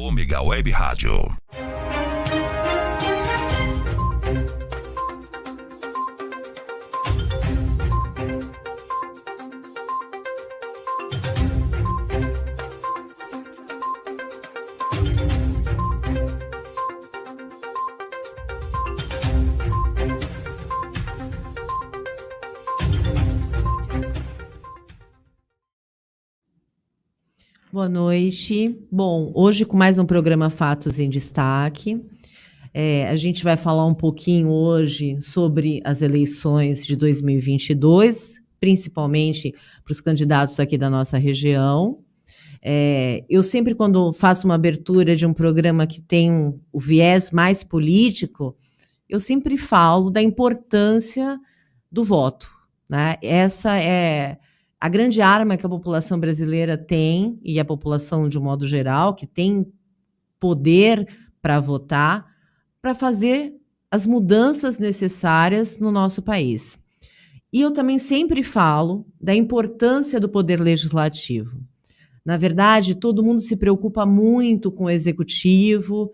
Ômega Web Rádio. Boa noite. Bom, hoje com mais um programa Fatos em Destaque. A gente vai falar um pouquinho hoje sobre as eleições de 2022, principalmente para os candidatos aqui da nossa região. Eu sempre, quando faço uma abertura de um programa que tem o viés mais político, eu sempre falo da importância do voto, né? Essa é a grande arma que a população brasileira tem, e a população de um modo geral, que tem poder para votar, para fazer as mudanças necessárias no nosso país. E eu também sempre falo da importância do poder legislativo. Na verdade, todo mundo se preocupa muito com o executivo,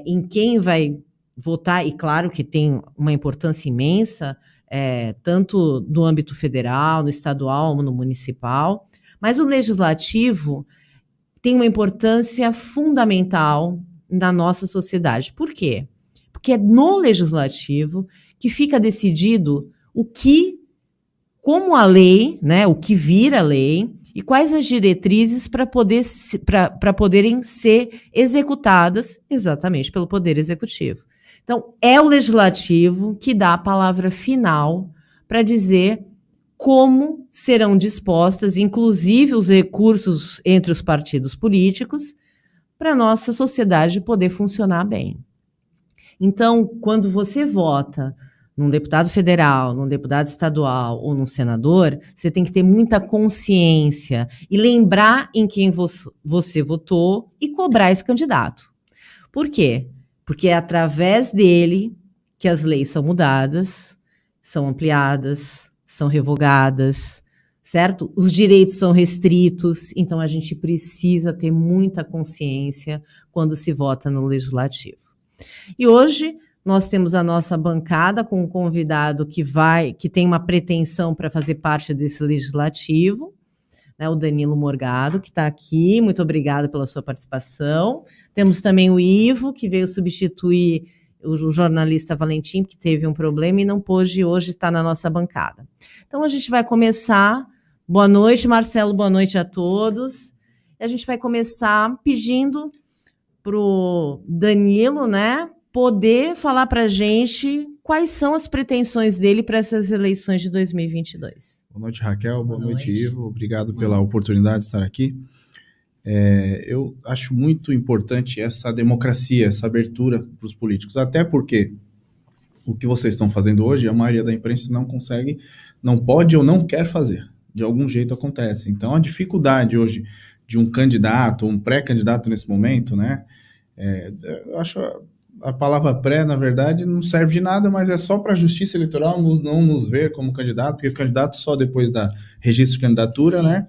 em quem vai votar, e claro que tem uma importância imensa, tanto no âmbito federal, no estadual, no municipal, mas o legislativo tem uma importância fundamental na nossa sociedade. Por quê? Porque é no legislativo que fica decidido como a lei, né, o que vira lei, e quais as diretrizes para poderem ser executadas exatamente pelo Poder Executivo. Então, é o legislativo que dá a palavra final para dizer como serão dispostas, inclusive os recursos entre os partidos políticos, para a nossa sociedade poder funcionar bem. Então, quando você vota num deputado federal, num deputado estadual ou num senador, você tem que ter muita consciência e lembrar em quem você votou e cobrar esse candidato. Por quê? Porque é através dele que as leis são mudadas, são ampliadas, são revogadas, certo? Os direitos são restritos, então a gente precisa ter muita consciência quando se vota no legislativo. E hoje nós temos a nossa bancada com um convidado que tem uma pretensão para fazer parte desse legislativo, né, o Danilo Morgado, que está aqui. Muito obrigada pela sua participação. Temos também o Ivo, que veio substituir o jornalista Valentim, que teve um problema e não pôde hoje estar na nossa bancada. Então, a gente vai começar. Boa noite, Marcelo, boa noite a todos. A gente vai começar pedindo para o Danilo, né, poder falar para a gente quais são as pretensões dele para essas eleições de 2022. Boa noite, Raquel. Boa noite, Ivo. Obrigado pela oportunidade de estar aqui. Eu acho muito importante essa democracia, essa abertura para os políticos, até porque o que vocês estão fazendo hoje, a maioria da imprensa não consegue, não pode ou não quer fazer. De algum jeito acontece. Então, a dificuldade hoje de um candidato, um pré-candidato nesse momento, né? Eu acho a palavra pré, na verdade, não serve de nada, mas é só para a justiça eleitoral não nos ver como candidato, porque candidato só depois da registro de candidatura, sim, né?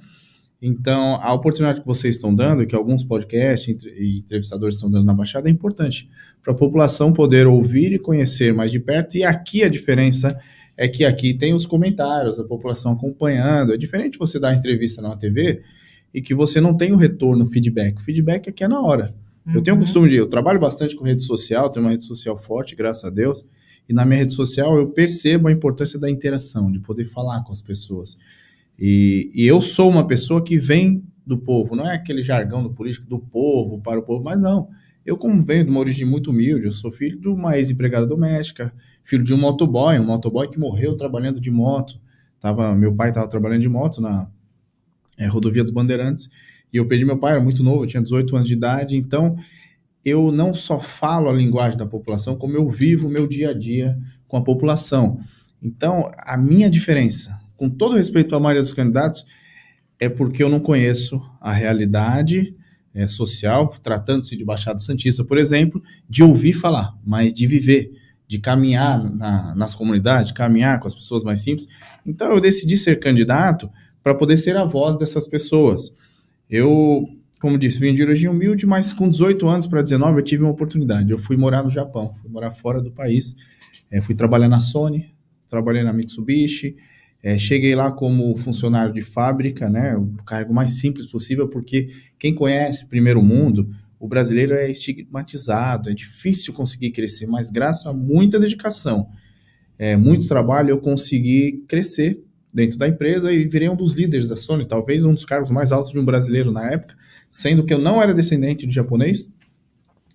Então, a oportunidade que vocês estão dando, e que alguns podcasts e entrevistadores estão dando na Baixada, é importante para a população poder ouvir e conhecer mais de perto. E aqui a diferença é que aqui tem os comentários, a população acompanhando. É diferente você dar entrevista na TV e que você não tem o retorno, o feedback. O feedback aqui é na hora. Eu tenho o costume eu trabalho bastante com rede social, tenho uma rede social forte, graças a Deus, e na minha rede social eu percebo a importância da interação, de poder falar com as pessoas. E eu sou uma pessoa que vem do povo, não é aquele jargão do político, do povo, para o povo, mas não. Eu, como venho de uma origem muito humilde, eu sou filho de uma ex-empregada doméstica, filho de um motoboy que morreu trabalhando de moto. Meu pai estava trabalhando de moto na rodovia dos Bandeirantes, e eu perdi meu pai, era muito novo, eu tinha 18 anos de idade, então eu não só falo a linguagem da população, como eu vivo o meu dia a dia com a população. Então, a minha diferença, com todo respeito à maioria dos candidatos, é porque eu não conheço a realidade social, tratando-se de Baixada Santista, por exemplo, de ouvir falar, mas de viver, de caminhar nas comunidades, de caminhar com as pessoas mais simples. Então, eu decidi ser candidato para poder ser a voz dessas pessoas. Eu como disse, vim de origem humilde, mas com 18 anos para 19 eu tive uma oportunidade. Eu fui morar no Japão, fui morar fora do país. Fui trabalhar na Sony, trabalhei na Mitsubishi, cheguei lá como funcionário de fábrica, né, o cargo mais simples possível, porque quem conhece primeiro mundo, o brasileiro é estigmatizado, é difícil conseguir crescer, mas graças a muita dedicação, muito trabalho, eu consegui crescer dentro da empresa e virei um dos líderes da Sony, talvez um dos cargos mais altos de um brasileiro na época, sendo que eu não era descendente de japonês,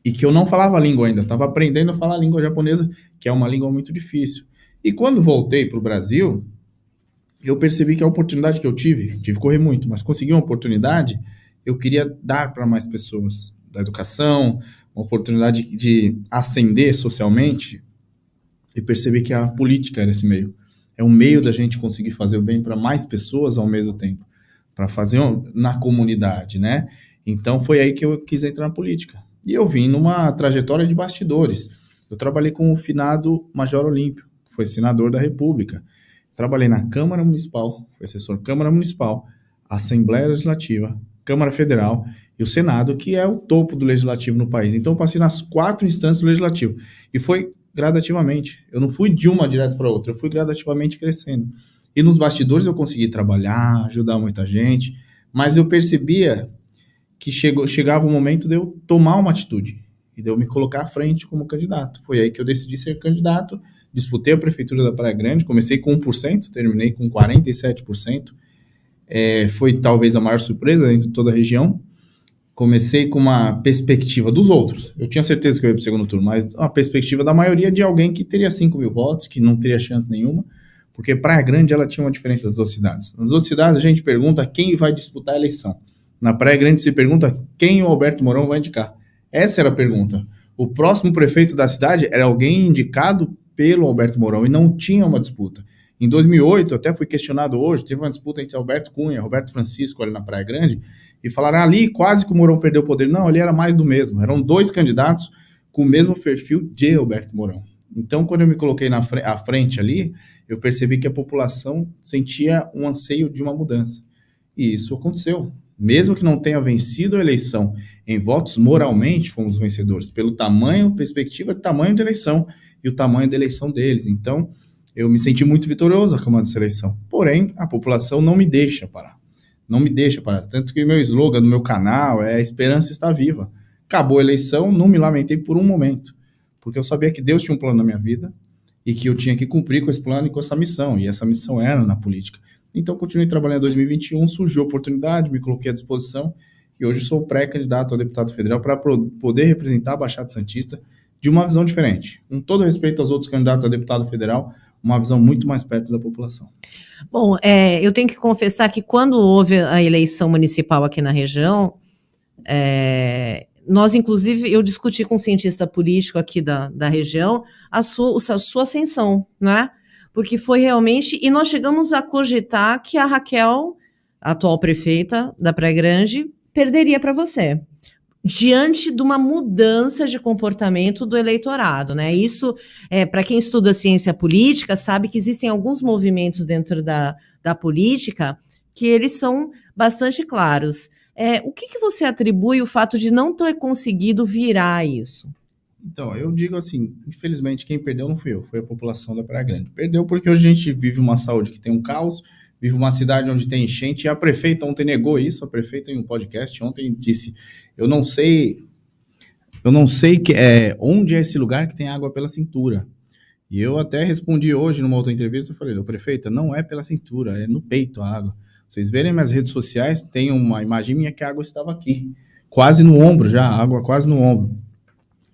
e que eu não falava a língua ainda, estava aprendendo a falar a língua japonesa, que é uma língua muito difícil. E quando voltei para o Brasil, eu percebi que a oportunidade que eu tive que correr muito, mas consegui uma oportunidade, eu queria dar para mais pessoas da educação, uma oportunidade de ascender socialmente, e percebi que a política era esse meio. É um meio da gente conseguir fazer o bem para mais pessoas ao mesmo tempo, para fazer na comunidade, né? Então foi aí que eu quis entrar na política. E eu vim numa trajetória de bastidores. Eu trabalhei com o finado Major Olímpio, que foi senador da República. Trabalhei na Câmara Municipal, fui assessor Câmara Municipal, Assembleia Legislativa, Câmara Federal e o Senado, que é o topo do legislativo no país. Então eu passei nas 4 instâncias do legislativo. E foi gradativamente. Eu não fui de uma direto para outra, eu fui gradativamente crescendo. E nos bastidores eu consegui trabalhar, ajudar muita gente, mas eu percebia que chegava o momento de eu tomar uma atitude e de eu me colocar à frente como candidato. Foi aí que eu decidi ser candidato, disputei a prefeitura da Praia Grande, comecei com 1%, terminei com 47%, foi talvez a maior surpresa dentro de toda a região. Comecei com uma perspectiva dos outros, eu tinha certeza que eu ia para o segundo turno, mas uma perspectiva da maioria de alguém que teria 5 mil votos, que não teria chance nenhuma, porque Praia Grande ela tinha uma diferença das outras cidades. Nas outras cidades a gente pergunta quem vai disputar a eleição. Na Praia Grande se pergunta quem o Alberto Mourão vai indicar. Essa era a pergunta. O próximo prefeito da cidade era alguém indicado pelo Alberto Mourão e não tinha uma disputa. Em 2008, até fui questionado hoje, teve uma disputa entre Alberto Cunha e Roberto Francisco ali na Praia Grande, e falaram ali quase que o Mourão perdeu o poder. Não, ali era mais do mesmo. Eram 2 candidatos com o mesmo perfil de Alberto Mourão. Então, quando eu me coloquei à frente ali, eu percebi que a população sentia um anseio de uma mudança. E isso aconteceu. Mesmo que não tenha vencido a eleição em votos, moralmente fomos vencedores, pelo tamanho, perspectiva de tamanho da eleição e o tamanho da eleição deles. Então, eu me senti muito vitorioso acabando essa eleição. Porém, a população não me deixa parar. Não me deixa parar. Tanto que o meu slogan do meu canal é: a esperança está viva. Acabou a eleição, não me lamentei por um momento, porque eu sabia que Deus tinha um plano na minha vida e que eu tinha que cumprir com esse plano e com essa missão. E essa missão era na política. Então, continuei trabalhando em 2021, surgiu a oportunidade, me coloquei à disposição e hoje sou pré-candidato a deputado federal para poder representar a Baixada Santista de uma visão diferente. Com todo respeito aos outros candidatos a deputado federal, uma visão muito mais perto da população. Bom, eu tenho que confessar que quando houve a eleição municipal aqui na região, nós, inclusive, eu discuti com um cientista político aqui da região a sua ascensão, né? Porque foi realmente, e nós chegamos a cogitar que a Raquel, a atual prefeita da Praia Grande, perderia para você, diante de uma mudança de comportamento do eleitorado, né? Isso, para quem estuda ciência política, sabe que existem alguns movimentos dentro da política que eles são bastante claros. O que você atribui o fato de não ter conseguido virar isso? Então, eu digo assim, infelizmente quem perdeu não fui eu, foi a população da Praia Grande. Perdeu porque hoje a gente vive uma saúde que tem um caos, vive uma cidade onde tem enchente, e a prefeita ontem negou isso, a prefeita em um podcast ontem disse, eu não sei onde é esse lugar que tem água pela cintura. E eu até respondi hoje numa outra entrevista, eu falei, prefeita, não é pela cintura, é no peito a água. Vocês verem minhas redes sociais, tem uma imagem minha que a água estava aqui, quase no ombro já, a água quase no ombro.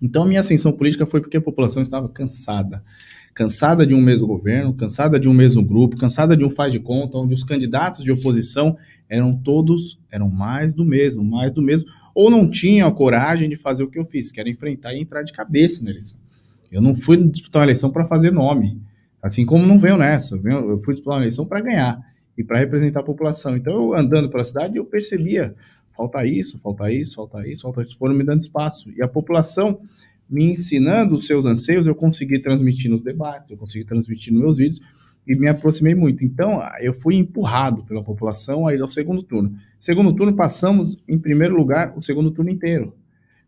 Então, a minha ascensão política foi porque a população estava cansada de um mesmo governo, cansada de um mesmo grupo, cansada de um faz de conta, onde os candidatos de oposição eram mais do mesmo, ou não tinham a coragem de fazer o que eu fiz, que era enfrentar e entrar de cabeça na eleição. Eu não fui disputar uma eleição para fazer nome, assim como não venho nessa, eu fui disputar uma eleição para ganhar e para representar a população. Então, eu andando pela cidade, eu percebia falta isso, foram me dando espaço. E a população me ensinando os seus anseios, eu consegui transmitir nos debates, eu consegui transmitir nos meus vídeos, e me aproximei muito. Então, eu fui empurrado pela população a ir ao segundo turno. Segundo turno, passamos em primeiro lugar o segundo turno inteiro.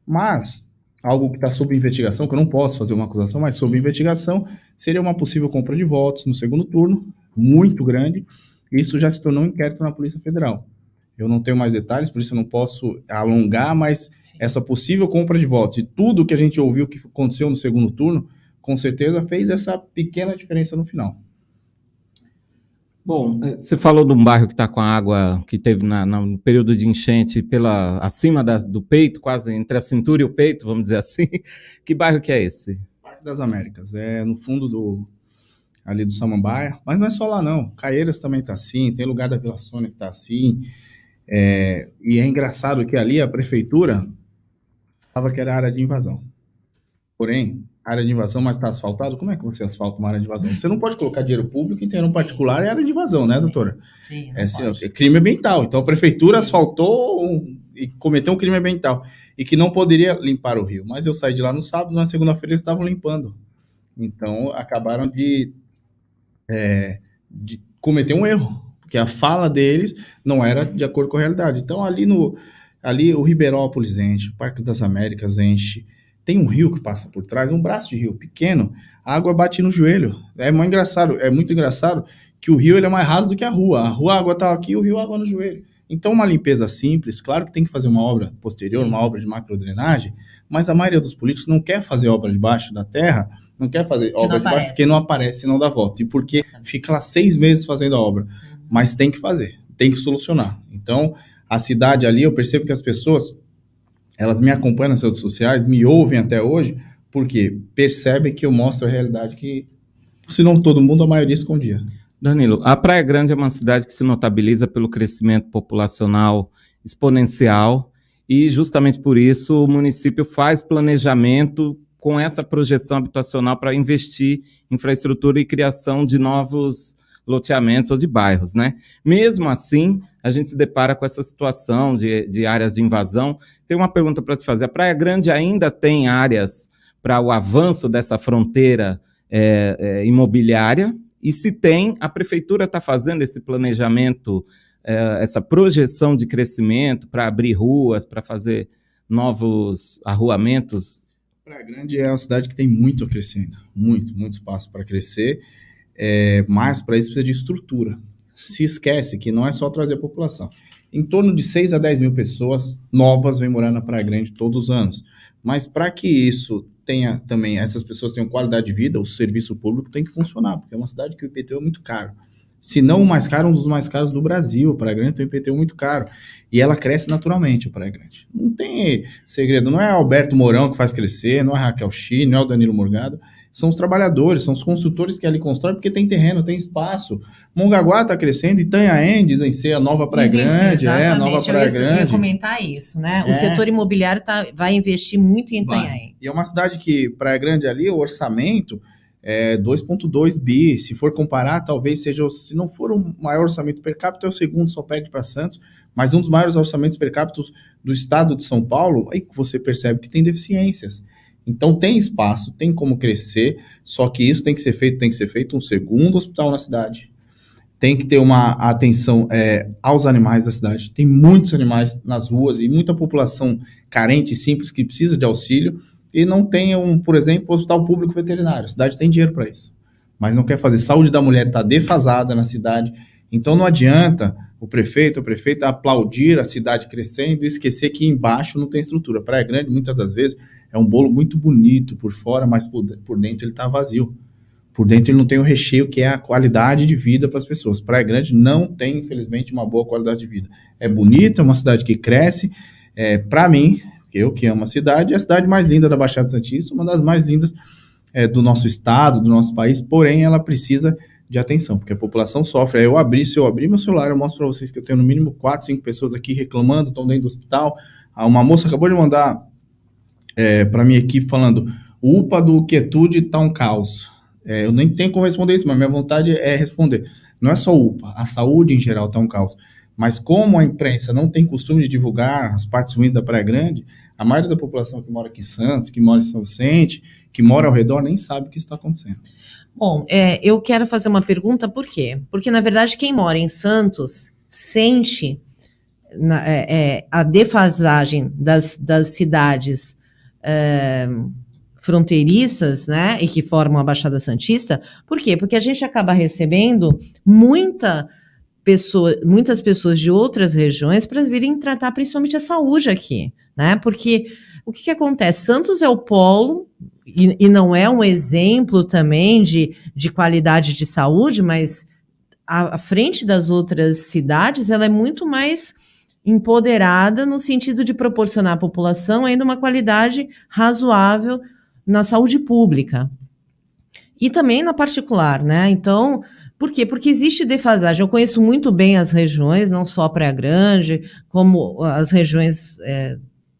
Mas, algo que está sob investigação, que eu não posso fazer uma acusação, mas sob investigação, seria uma possível compra de votos no segundo turno, muito grande, e isso já se tornou um inquérito na Polícia Federal. Eu não tenho mais detalhes, por isso eu não posso alongar, mas essa possível compra de votos e tudo que a gente ouviu que aconteceu no segundo turno, com certeza fez essa pequena diferença no final. Bom, você falou de um bairro que está com a água que teve no período de enchente acima do peito, quase entre a cintura e o peito, vamos dizer assim. Que bairro que é esse? Parque das Américas, é no fundo ali do Samambaia, mas não é só lá não, Caieiras também está assim, tem lugar da Vila Sônia que está assim, e é engraçado que ali a prefeitura falava que era área de invasão. Porém, área de invasão, mas está asfaltado, como é que você asfalta uma área de invasão? Você não pode colocar dinheiro público em terreno particular, é área de invasão, né, doutora? Sim, é crime ambiental. Então, a prefeitura asfaltou e cometeu um crime ambiental, e que não poderia limpar o rio. Mas eu saí de lá no sábado, na segunda-feira eles estavam limpando. Então, acabaram de cometer um erro, porque a fala deles não era de acordo com a realidade. Então, ali o Ribeirópolis enche, o Parque das Américas enche, tem um rio que passa por trás, um braço de rio pequeno, a água bate no joelho. É muito engraçado que o rio ele é mais raso do que a rua. A água está aqui, o rio a água no joelho. Então, uma limpeza simples, claro que tem que fazer uma obra posterior, uma obra de macrodrenagem, mas a maioria dos políticos não quer fazer obra debaixo da terra, não quer fazer obra debaixo porque não aparece, não dá voto. E porque fica lá 6 meses fazendo a obra. Mas tem que fazer, tem que solucionar. Então, a cidade ali, eu percebo que as pessoas, elas me acompanham nas redes sociais, me ouvem até hoje, porque percebem que eu mostro a realidade que, se não todo mundo, a maioria escondia. Danilo, a Praia Grande é uma cidade que se notabiliza pelo crescimento populacional exponencial e justamente por isso o município faz planejamento com essa projeção habitacional para investir em infraestrutura e criação de novos loteamentos ou de bairros, né? Mesmo assim, a gente se depara com essa situação de áreas de invasão. Tem uma pergunta para te fazer. A Praia Grande ainda tem áreas para o avanço dessa fronteira imobiliária? E se tem, a prefeitura está fazendo esse planejamento, essa projeção de crescimento para abrir ruas, para fazer novos arruamentos? Praia Grande é uma cidade que tem muito crescendo, muito espaço para crescer, mas para isso precisa de estrutura. Se esquece que não é só trazer a população. Em torno de 6 a 10 mil pessoas novas vêm morar na Praia Grande todos os anos. Mas para que isso tenha também, essas pessoas tenham qualidade de vida, o serviço público tem que funcionar, porque é uma cidade que o IPTU é muito caro. Se não o mais caro, um dos mais caros do Brasil. A Praia Grande tem um IPTU muito caro. E ela cresce naturalmente, a Praia Grande. Não tem segredo. Não é Alberto Mourão que faz crescer, não é Raquel Chini, não é o Danilo Morgado. São os trabalhadores, são os construtores que ali constroem, porque tem terreno, tem espaço. Mongaguá está crescendo, Itanhaém dizem ser a nova Praia Grande. A nova Praia Grande. Eu ia comentar isso, né? O setor imobiliário vai investir muito em Itanhaém. E é uma cidade que, Praia Grande ali, o orçamento é 2,2 bi. Se for comparar, talvez seja, se não for o maior orçamento per capita, é o segundo, só perde para Santos, mas um dos maiores orçamentos per capita do estado de São Paulo, aí você percebe que tem deficiências. Então tem espaço, tem como crescer, só que isso tem que ser feito um segundo hospital na cidade. Tem que ter uma atenção aos animais da cidade. Tem muitos animais nas ruas e muita população carente e simples que precisa de auxílio e não tem, por exemplo, hospital público veterinário. A cidade tem dinheiro para isso, mas não quer fazer. Saúde da mulher está defasada na cidade, então não adianta o prefeito aplaudir a cidade crescendo e esquecer que embaixo não tem estrutura. Praia Grande, muitas das vezes, é um bolo muito bonito por fora, mas por dentro ele está vazio. Por dentro ele não tem o recheio que é a qualidade de vida para as pessoas. Praia Grande não tem, infelizmente, uma boa qualidade de vida. É bonita, é uma cidade que cresce. Para mim, eu que amo a cidade, é a cidade mais linda da Baixada Santista, uma das mais lindas do nosso estado, do nosso país, porém ela precisa de atenção, porque a população sofre. Se eu abrir meu celular, eu mostro para vocês que eu tenho no mínimo 4, 5 pessoas aqui reclamando, estão dentro do hospital. Uma moça acabou de mandar para minha equipe falando, o UPA do Quietude está um caos. Eu nem tenho como responder isso, mas minha vontade é responder. Não é só o UPA, a saúde em geral está um caos. Mas como a imprensa não tem costume de divulgar as partes ruins da Praia Grande, a maioria da população que mora aqui em Santos, que mora em São Vicente, que mora ao redor, nem sabe o que está acontecendo. Bom, eu quero fazer uma pergunta, por quê? Porque, na verdade, quem mora em Santos sente a defasagem das cidades fronteiriças, né, e que formam a Baixada Santista. Por quê? Porque a gente acaba recebendo muitas pessoas de outras regiões para virem tratar principalmente a saúde aqui, né? Porque o que acontece? Santos é o polo, e não é um exemplo também de qualidade de saúde, mas à frente das outras cidades, ela é muito mais empoderada no sentido de proporcionar à população ainda uma qualidade razoável na saúde pública. E também na particular, né? Então, por quê? Porque existe defasagem. Eu conheço muito bem as regiões, não só Praia Grande, como as regiões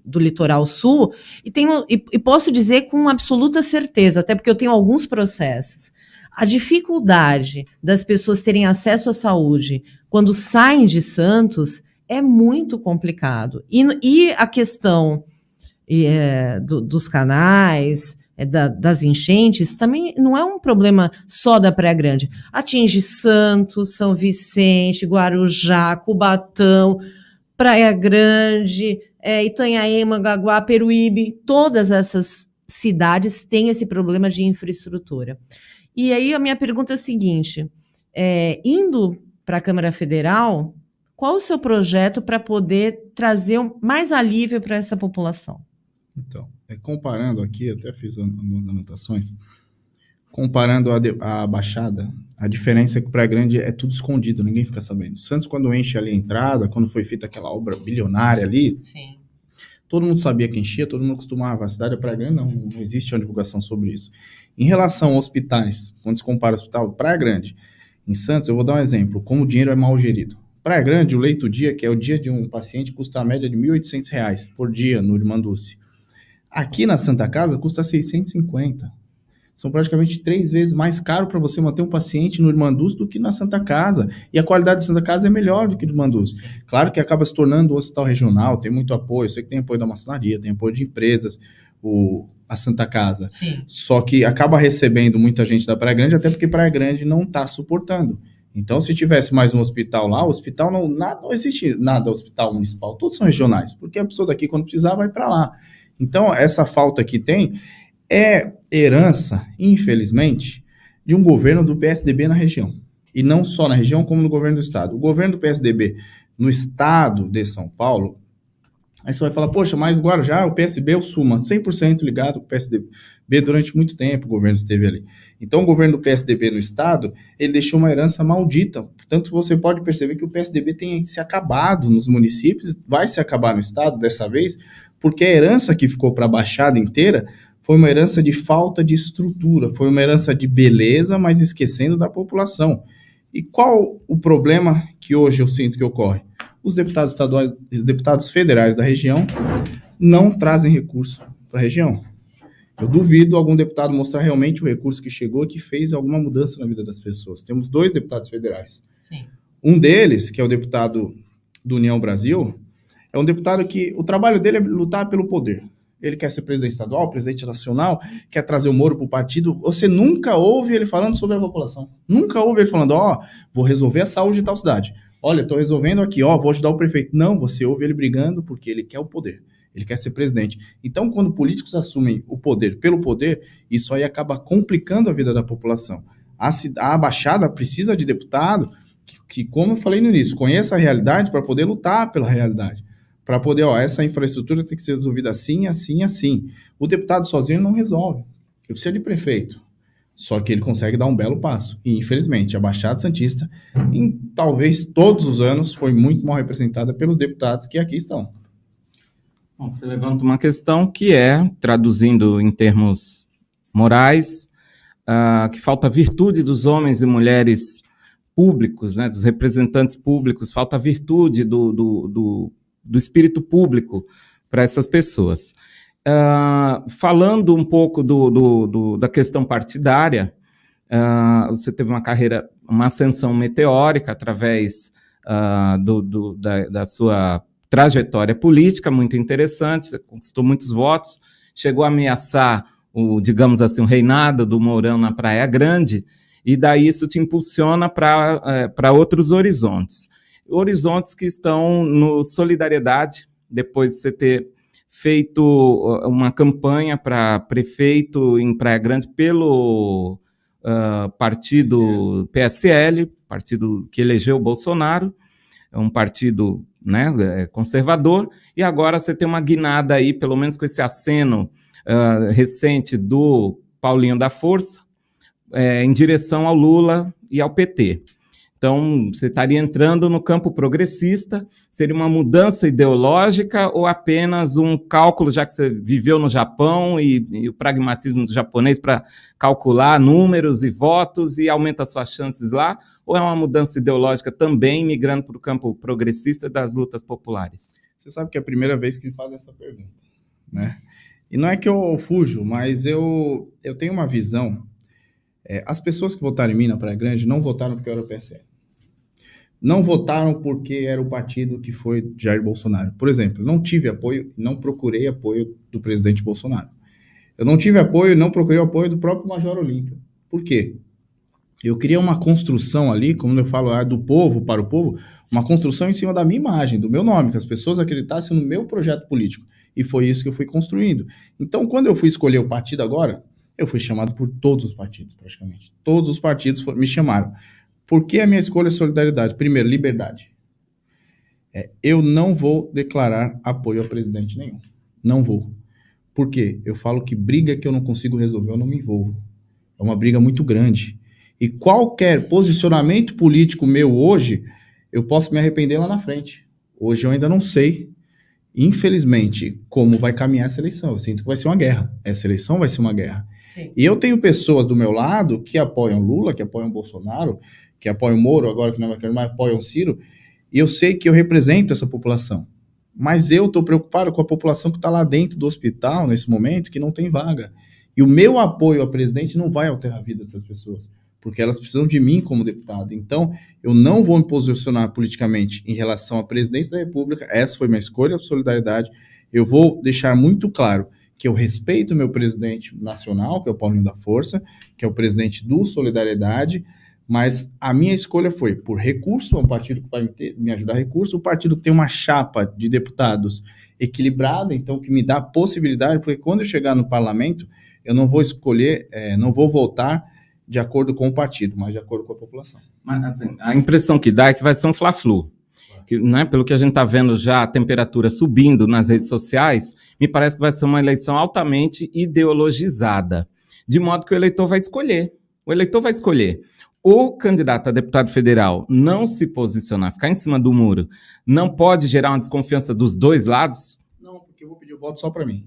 do litoral sul, e posso dizer com absoluta certeza, até porque eu tenho alguns processos. A dificuldade das pessoas terem acesso à saúde quando saem de Santos é muito complicado. E a questão dos canais, das enchentes, também não é um problema só da Praia Grande. Atinge Santos, São Vicente, Guarujá, Cubatão, Praia Grande, Itanhaém, Mangaguá, Peruíbe. Todas essas cidades têm esse problema de infraestrutura. E aí a minha pergunta é a seguinte, indo para a Câmara Federal, qual o seu projeto para poder trazer mais alívio para essa população? Então, comparando aqui, eu até fiz algumas anotações, comparando a Baixada, a diferença é que Praia Grande é tudo escondido, ninguém fica sabendo. Santos, quando enche ali a entrada, quando foi feita aquela obra bilionária ali, sim, todo mundo sabia que enchia, todo mundo costumava. A cidade da Praia Grande não existe uma divulgação sobre isso. Em relação a hospitais, quando se compara o hospital Praia Grande, em Santos, eu vou dar um exemplo, como o dinheiro é mal gerido. Praia Grande, o leito dia, que é o dia de um paciente, custa a média de R$ 1.800 por dia no Irmanduce. Aqui na Santa Casa custa 650. São praticamente 3 vezes mais caro para você manter um paciente no Irmanduce do que na Santa Casa. E a qualidade da Santa Casa é melhor do que do Irmanduce. Claro que acaba se tornando um hospital regional, tem muito apoio. Eu sei que tem apoio da maçonaria, tem apoio de empresas, a Santa Casa. sim. Só que acaba recebendo muita gente da Praia Grande, até porque Praia Grande não está suportando. Então, se tivesse mais um hospital lá, o hospital não existe nada hospital municipal, todos são regionais, porque a pessoa daqui, quando precisar, vai para lá. Então, essa falta que tem é herança, infelizmente, de um governo do PSDB na região. E não só na região, como no governo do estado. O governo do PSDB no estado de São Paulo, aí você vai falar, poxa, mas Guarujá, o PSB, o Suma, 100% ligado com o PSDB durante muito tempo, o governo esteve ali. Então, o governo do PSDB no estado, ele deixou uma herança maldita. Portanto, você pode perceber que o PSDB tem se acabado nos municípios, vai se acabar no estado dessa vez, porque a herança que ficou para a Baixada inteira foi uma herança de falta de estrutura, foi uma herança de beleza, mas esquecendo da população. E qual o problema que hoje eu sinto que ocorre? Os deputados estaduais, os deputados federais da região não trazem recurso para a região. Eu duvido algum deputado mostrar realmente o recurso que chegou e que fez alguma mudança na vida das pessoas. Temos 2 deputados federais. Sim. Um deles, que é o deputado do União Brasil, é um deputado que o trabalho dele é lutar pelo poder. Ele quer ser presidente estadual, presidente nacional, quer trazer o Moro para o partido. Você nunca ouve ele falando sobre a população. Nunca ouve ele falando, vou resolver a saúde de tal cidade. Olha, estou resolvendo aqui, vou ajudar o prefeito. Não, você ouve ele brigando porque ele quer o poder. Ele quer ser presidente. Então, quando políticos assumem o poder pelo poder, isso aí acaba complicando a vida da população. A Baixada precisa de deputado que, como eu falei no início, conheça a realidade para poder lutar pela realidade. Para poder, essa infraestrutura tem que ser resolvida assim, assim, assim. O deputado sozinho não resolve. Ele precisa de prefeito. Só que ele consegue dar um belo passo. E, infelizmente, a Baixada Santista, em talvez todos os anos, foi muito mal representada pelos deputados que aqui estão. Bom, você levanta uma questão que é, traduzindo em termos morais, que falta virtude dos homens e mulheres públicos, né, dos representantes públicos, falta virtude do espírito público para essas pessoas. Falando um pouco da questão partidária, você teve uma carreira, uma ascensão meteórica através da sua trajetória política, muito interessante, você conquistou muitos votos, chegou a ameaçar digamos assim, o reinado do Mourão na Praia Grande, e daí isso te impulsiona para outros horizontes. Horizontes que estão no Solidariedade, depois de você ter feito uma campanha para prefeito em Praia Grande pelo partido PSL, partido que elegeu o Bolsonaro, é um partido, né, conservador, e agora você tem uma guinada aí, pelo menos com esse aceno recente do Paulinho da Força, em direção ao Lula e ao PT. Então, você estaria entrando no campo progressista, seria uma mudança ideológica ou apenas um cálculo, já que você viveu no Japão e o pragmatismo do japonês para calcular números e votos e aumenta as suas chances lá, ou é uma mudança ideológica também migrando para o campo progressista das lutas populares? Você sabe que é a primeira vez que me fazem essa pergunta, né? E não é que eu fujo, mas eu tenho uma visão. As pessoas que votaram em mim na Praia Grande não votaram porque eu era o PSL. Não votaram porque era o partido que foi Jair Bolsonaro. Por exemplo, não tive apoio, não procurei apoio do presidente Bolsonaro. Eu não tive apoio, não procurei o apoio do próprio Major Olímpio. Por quê? Eu queria uma construção ali, como eu falo, do povo para o povo, uma construção em cima da minha imagem, do meu nome, que as pessoas acreditassem no meu projeto político. E foi isso que eu fui construindo. Então, quando eu fui escolher o partido agora, eu fui chamado por todos os partidos, praticamente. Todos os partidos me chamaram. Por que a minha escolha é solidariedade? Primeiro, liberdade. Eu não vou declarar apoio a presidente nenhum. Não vou. Por quê? Eu falo que briga que eu não consigo resolver, eu não me envolvo. É uma briga muito grande. E qualquer posicionamento político meu hoje, eu posso me arrepender lá na frente. Hoje eu ainda não sei, infelizmente, como vai caminhar essa eleição. Eu sinto que vai ser uma guerra. Essa eleição vai ser uma guerra. Sim. E eu tenho pessoas do meu lado que apoiam Lula, que apoiam Bolsonaro, que apoiam Moro, agora que não vai querer mais, apoiam Ciro, e eu sei que eu represento essa população. Mas eu estou preocupado com a população que está lá dentro do hospital, nesse momento, que não tem vaga. E o meu apoio ao presidente não vai alterar a vida dessas pessoas, porque elas precisam de mim como deputado. Então, eu não vou me posicionar politicamente em relação à presidência da República, essa foi minha escolha de solidariedade. Eu vou deixar muito claro que eu respeito o meu presidente nacional, que é o Paulinho da Força, que é o presidente do Solidariedade, mas a minha escolha foi por recurso, é um partido que vai me ajudar a recurso, o partido que tem uma chapa de deputados equilibrada, então que me dá a possibilidade, porque quando eu chegar no parlamento, eu não vou escolher, não vou votar de acordo com o partido, mas de acordo com a população. Mas assim, a impressão que dá é que vai ser um fla-flu. Que, né, pelo que a gente está vendo já a temperatura subindo nas redes sociais, me parece que vai ser uma eleição altamente ideologizada, de modo que o eleitor vai escolher. O eleitor vai escolher. O candidato a deputado federal não se posicionar, ficar em cima do muro, não pode gerar uma desconfiança dos dois lados? Não, porque eu vou pedir o voto só para mim.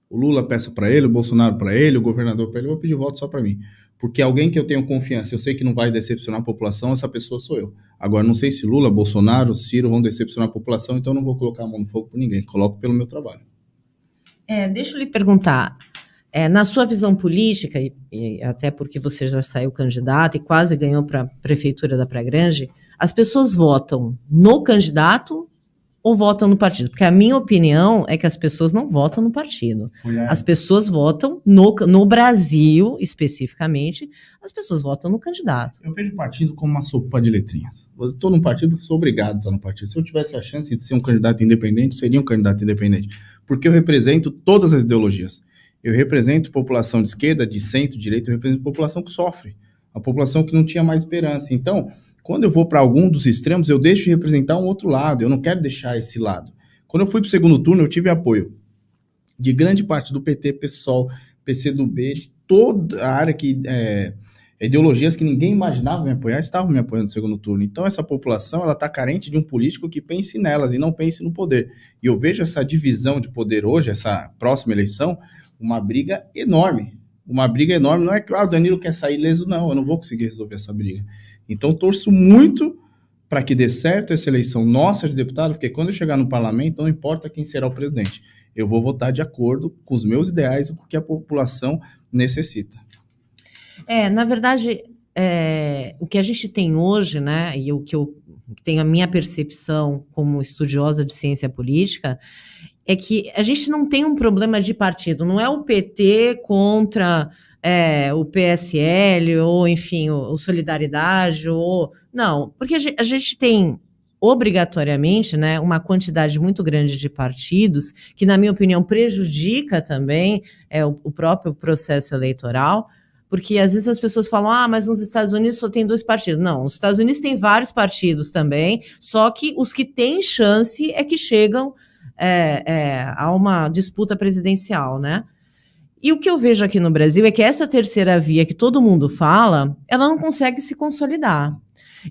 O Lula peça para ele, o Bolsonaro para ele, o governador para ele, eu vou pedir o voto só para mim. Porque alguém que eu tenho confiança, eu sei que não vai decepcionar a população, essa pessoa sou eu. Agora, não sei se Lula, Bolsonaro, Ciro vão decepcionar a população, então eu não vou colocar a mão no fogo por ninguém, coloco pelo meu trabalho. Deixa eu lhe perguntar, na sua visão política, e até porque você já saiu candidato e quase ganhou para a prefeitura da Praia Grande, as pessoas votam no candidato ou votam no partido? Porque a minha opinião é que as pessoas não votam no partido. As pessoas votam no Brasil, especificamente, as pessoas votam no candidato. Eu vejo o partido como uma sopa de letrinhas. Eu estou no partido porque sou obrigado a estar no partido. Se eu tivesse a chance de ser um candidato independente, seria um candidato independente. Porque eu represento todas as ideologias. Eu represento população de esquerda, de centro, de direita, eu represento a população que sofre. A população que não tinha mais esperança. Então, quando eu vou para algum dos extremos, eu deixo de representar um outro lado, eu não quero deixar esse lado. Quando eu fui para o segundo turno, eu tive apoio de grande parte do PT, PSOL, PCdoB, de toda a área que, ideologias que ninguém imaginava me apoiar, estavam me apoiando no segundo turno. Então essa população está carente de um político que pense nelas e não pense no poder. E eu vejo essa divisão de poder hoje, essa próxima eleição, uma briga enorme. Uma briga enorme, não é que o Danilo quer sair ileso, não, eu não vou conseguir resolver essa briga. Então, torço muito para que dê certo essa eleição nossa de deputado, porque quando eu chegar no parlamento, não importa quem será o presidente. Eu vou votar de acordo com os meus ideais e com o que a população necessita. Na verdade, o que a gente tem hoje, né, e o que eu tenho a minha percepção como estudiosa de ciência política, é que a gente não tem um problema de partido, não é o PT contra o PSL, ou enfim, o Solidariedade, não, porque a gente tem obrigatoriamente, né, uma quantidade muito grande de partidos, que, na minha opinião, prejudica também o próprio processo eleitoral, porque às vezes as pessoas falam, mas nos Estados Unidos só tem 2 partidos. Não, nos Estados Unidos tem vários partidos também, só que os que têm chance é que chegam a uma disputa presidencial, né? E o que eu vejo aqui no Brasil é que essa terceira via que todo mundo fala, ela não consegue se consolidar.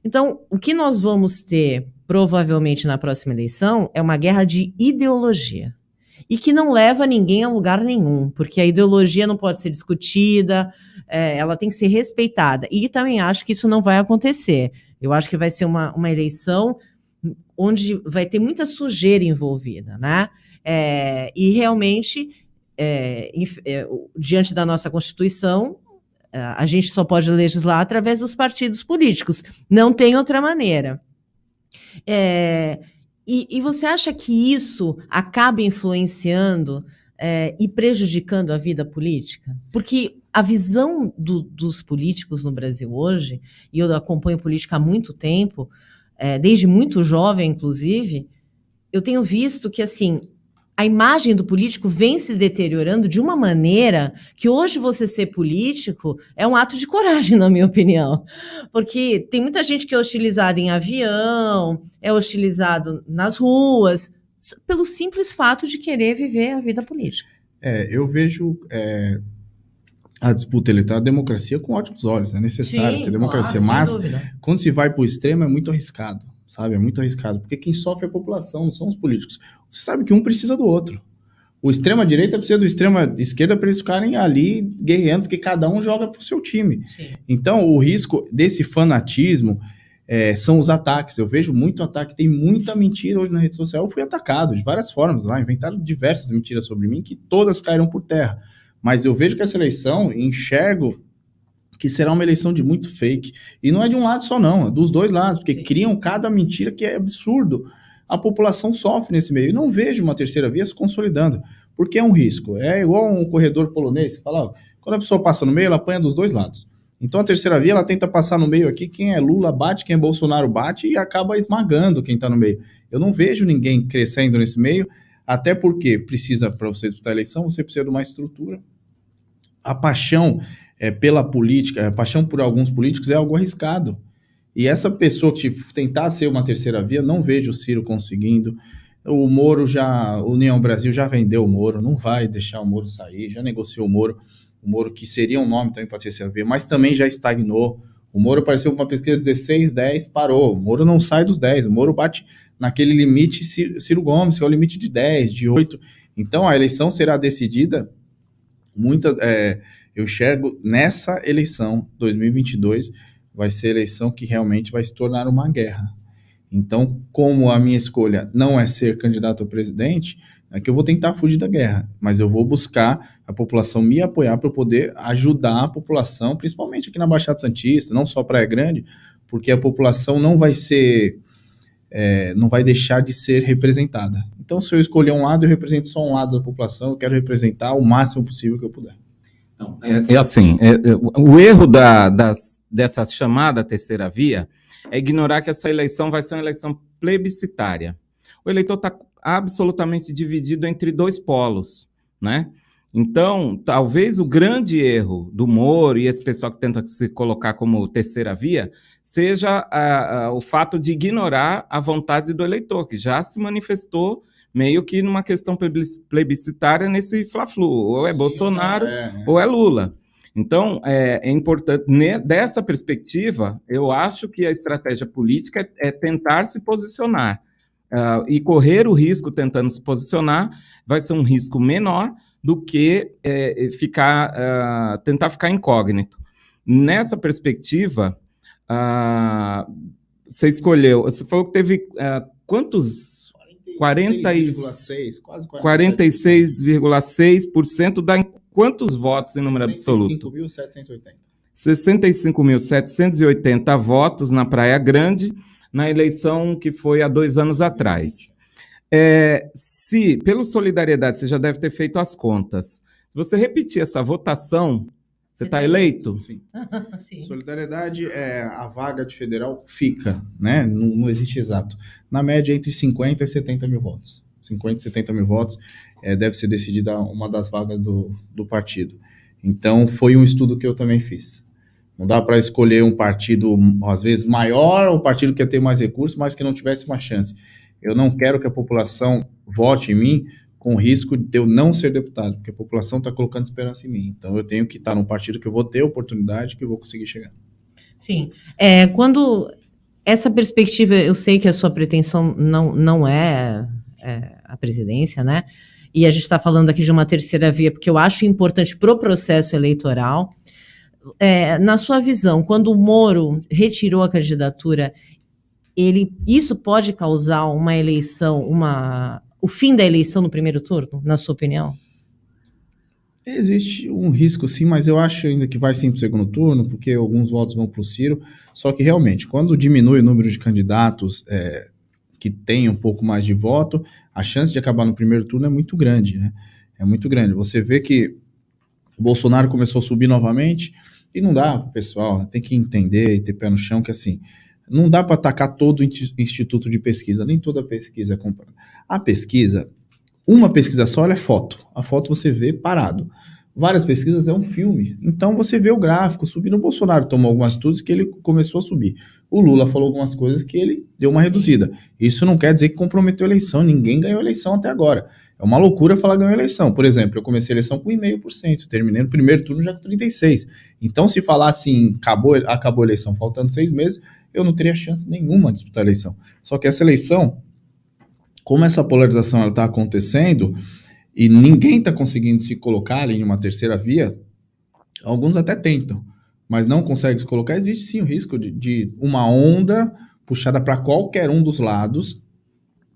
Então, o que nós vamos ter, provavelmente, na próxima eleição, é uma guerra de ideologia. E que não leva ninguém a lugar nenhum, porque a ideologia não pode ser discutida, ela tem que ser respeitada. E também acho que isso não vai acontecer. Eu acho que vai ser uma eleição onde vai ter muita sujeira envolvida, né? E realmente, diante da nossa Constituição, a gente só pode legislar através dos partidos políticos. Não tem outra maneira. E você acha que isso acaba influenciando e prejudicando a vida política? Porque a visão dos políticos no Brasil hoje, e eu acompanho política há muito tempo, desde muito jovem, inclusive, eu tenho visto que, assim, a imagem do político vem se deteriorando de uma maneira que hoje você ser político é um ato de coragem, na minha opinião. Porque tem muita gente que é hostilizada em avião, é hostilizado nas ruas, pelo simples fato de querer viver a vida política. Eu vejo a disputa eleitoral, a democracia com ótimos olhos. É necessário ter democracia, claro, mas sem dúvida. Quando se vai para o extremo é muito arriscado, sabe? É muito arriscado, porque quem sofre é a população, não são os políticos. Você sabe que um precisa do outro. O extrema-direita precisa do extrema-esquerda para eles ficarem ali guerreando, porque cada um joga para o seu time. Sim. Então, o risco desse fanatismo são os ataques. Eu vejo muito ataque, tem muita mentira hoje na rede social. Eu fui atacado de várias formas lá, inventaram diversas mentiras sobre mim, que todas caíram por terra. Mas eu vejo que essa eleição, enxergo que será uma eleição de muito fake. E não é de um lado só não, é dos dois lados, porque Sim. criam cada mentira que é absurdo. A população sofre nesse meio. E não vejo uma terceira via se consolidando, porque é um risco. É igual um corredor polonês, você fala, quando a pessoa passa no meio, ela apanha dos dois lados. Então a terceira via, ela tenta passar no meio aqui, quem é Lula bate, quem é Bolsonaro bate e acaba esmagando quem está no meio. Eu não vejo ninguém crescendo nesse meio, até porque precisa, para você disputar a eleição, você precisa de uma estrutura. A paixão pela política, a paixão por alguns políticos é algo arriscado. E essa pessoa que tentar ser uma terceira via, não vejo o Ciro conseguindo. O Moro o União Brasil já vendeu o Moro, não vai deixar o Moro sair, já negociou o Moro que seria um nome também para a terceira via, mas também já estagnou. O Moro apareceu com uma pesquisa 16, 10, parou. O Moro não sai dos 10, o Moro bate naquele limite Ciro Gomes, que é o limite de 10, de 8. Então a eleição será decidida, eu enxergo nessa eleição, 2022, vai ser a eleição que realmente vai se tornar uma guerra. Então, como a minha escolha não é ser candidato a presidente, é que eu vou tentar fugir da guerra, mas eu vou buscar a população me apoiar para eu poder ajudar a população, principalmente aqui na Baixada Santista, não só Praia Grande, porque a população não vai deixar de ser representada. Então, se eu escolher um lado, eu represento só um lado da população, eu quero representar o máximo possível que eu puder. O erro dessa chamada terceira via é ignorar que essa eleição vai ser uma eleição plebiscitária. O eleitor está absolutamente dividido entre dois polos, né? Então, talvez o grande erro do Moro e esse pessoal que tenta se colocar como terceira via seja o fato de ignorar a vontade do eleitor, que já se manifestou meio que numa questão plebiscitária nesse fla-flu, ou é Bolsonaro ou é Lula. Então, é importante, dessa perspectiva, eu acho que a estratégia política é tentar se posicionar, e correr o risco tentando se posicionar vai ser um risco menor do que tentar ficar incógnito. Nessa perspectiva, você falou que teve quantos? 46,6% dá em quantos votos em número absoluto? 65.780 votos na Praia Grande, na eleição que foi há 2 anos atrás. Se, pelo Solidariedade, você já deve ter feito as contas. Se você repetir essa votação, você está eleito? Sim. Sim. Solidariedade, a vaga de federal fica, né? Não existe exato. Na média, entre 50 e 70 mil votos. 50 e 70 mil votos deve ser decidida uma das vagas do partido. Então, foi um estudo que eu também fiz. Não dá para escolher um partido, às vezes, maior, ou partido que ia ter mais recursos, mas que não tivesse uma chance. Eu não quero que a população vote em mim com risco de eu não ser deputado, porque a população está colocando esperança em mim. Então, eu tenho que estar num partido que eu vou ter oportunidade, que eu vou conseguir chegar. Sim. Quando essa perspectiva, eu sei que a sua pretensão não é a presidência, né? E a gente está falando aqui de uma terceira via, porque eu acho importante para o processo eleitoral. Na sua visão, quando o Moro retirou a candidatura, isso pode causar uma eleição, o fim da eleição no primeiro turno, na sua opinião? Existe um risco, sim, mas eu acho ainda que vai sim para o segundo turno, porque alguns votos vão para o Ciro. Só que, realmente, quando diminui o número de candidatos que têm um pouco mais de voto, a chance de acabar no primeiro turno é muito grande, né? É muito grande. Você vê que o Bolsonaro começou a subir novamente e não dá, pessoal, tem que entender e ter pé no chão que, assim, não dá para atacar todo instituto de pesquisa, nem toda pesquisa é comprada. A pesquisa, uma pesquisa só, ela é foto. A foto você vê parado. Várias pesquisas é um filme. Então você vê o gráfico subindo. O Bolsonaro tomou algumas atitudes que ele começou a subir. O Lula falou algumas coisas que ele deu uma reduzida. Isso não quer dizer que comprometeu a eleição. Ninguém ganhou a eleição até agora. É uma loucura falar ganhou a eleição. Por exemplo, eu comecei a eleição com 0,5%. Terminei no primeiro turno já com 36%. Então, se falar assim, acabou a eleição faltando 6 meses, eu não teria chance nenhuma de disputar a eleição. Só que essa eleição, como essa polarização está acontecendo e ninguém está conseguindo se colocar ali em uma terceira via, alguns até tentam, mas não conseguem se colocar, existe sim o risco de uma onda puxada para qualquer um dos lados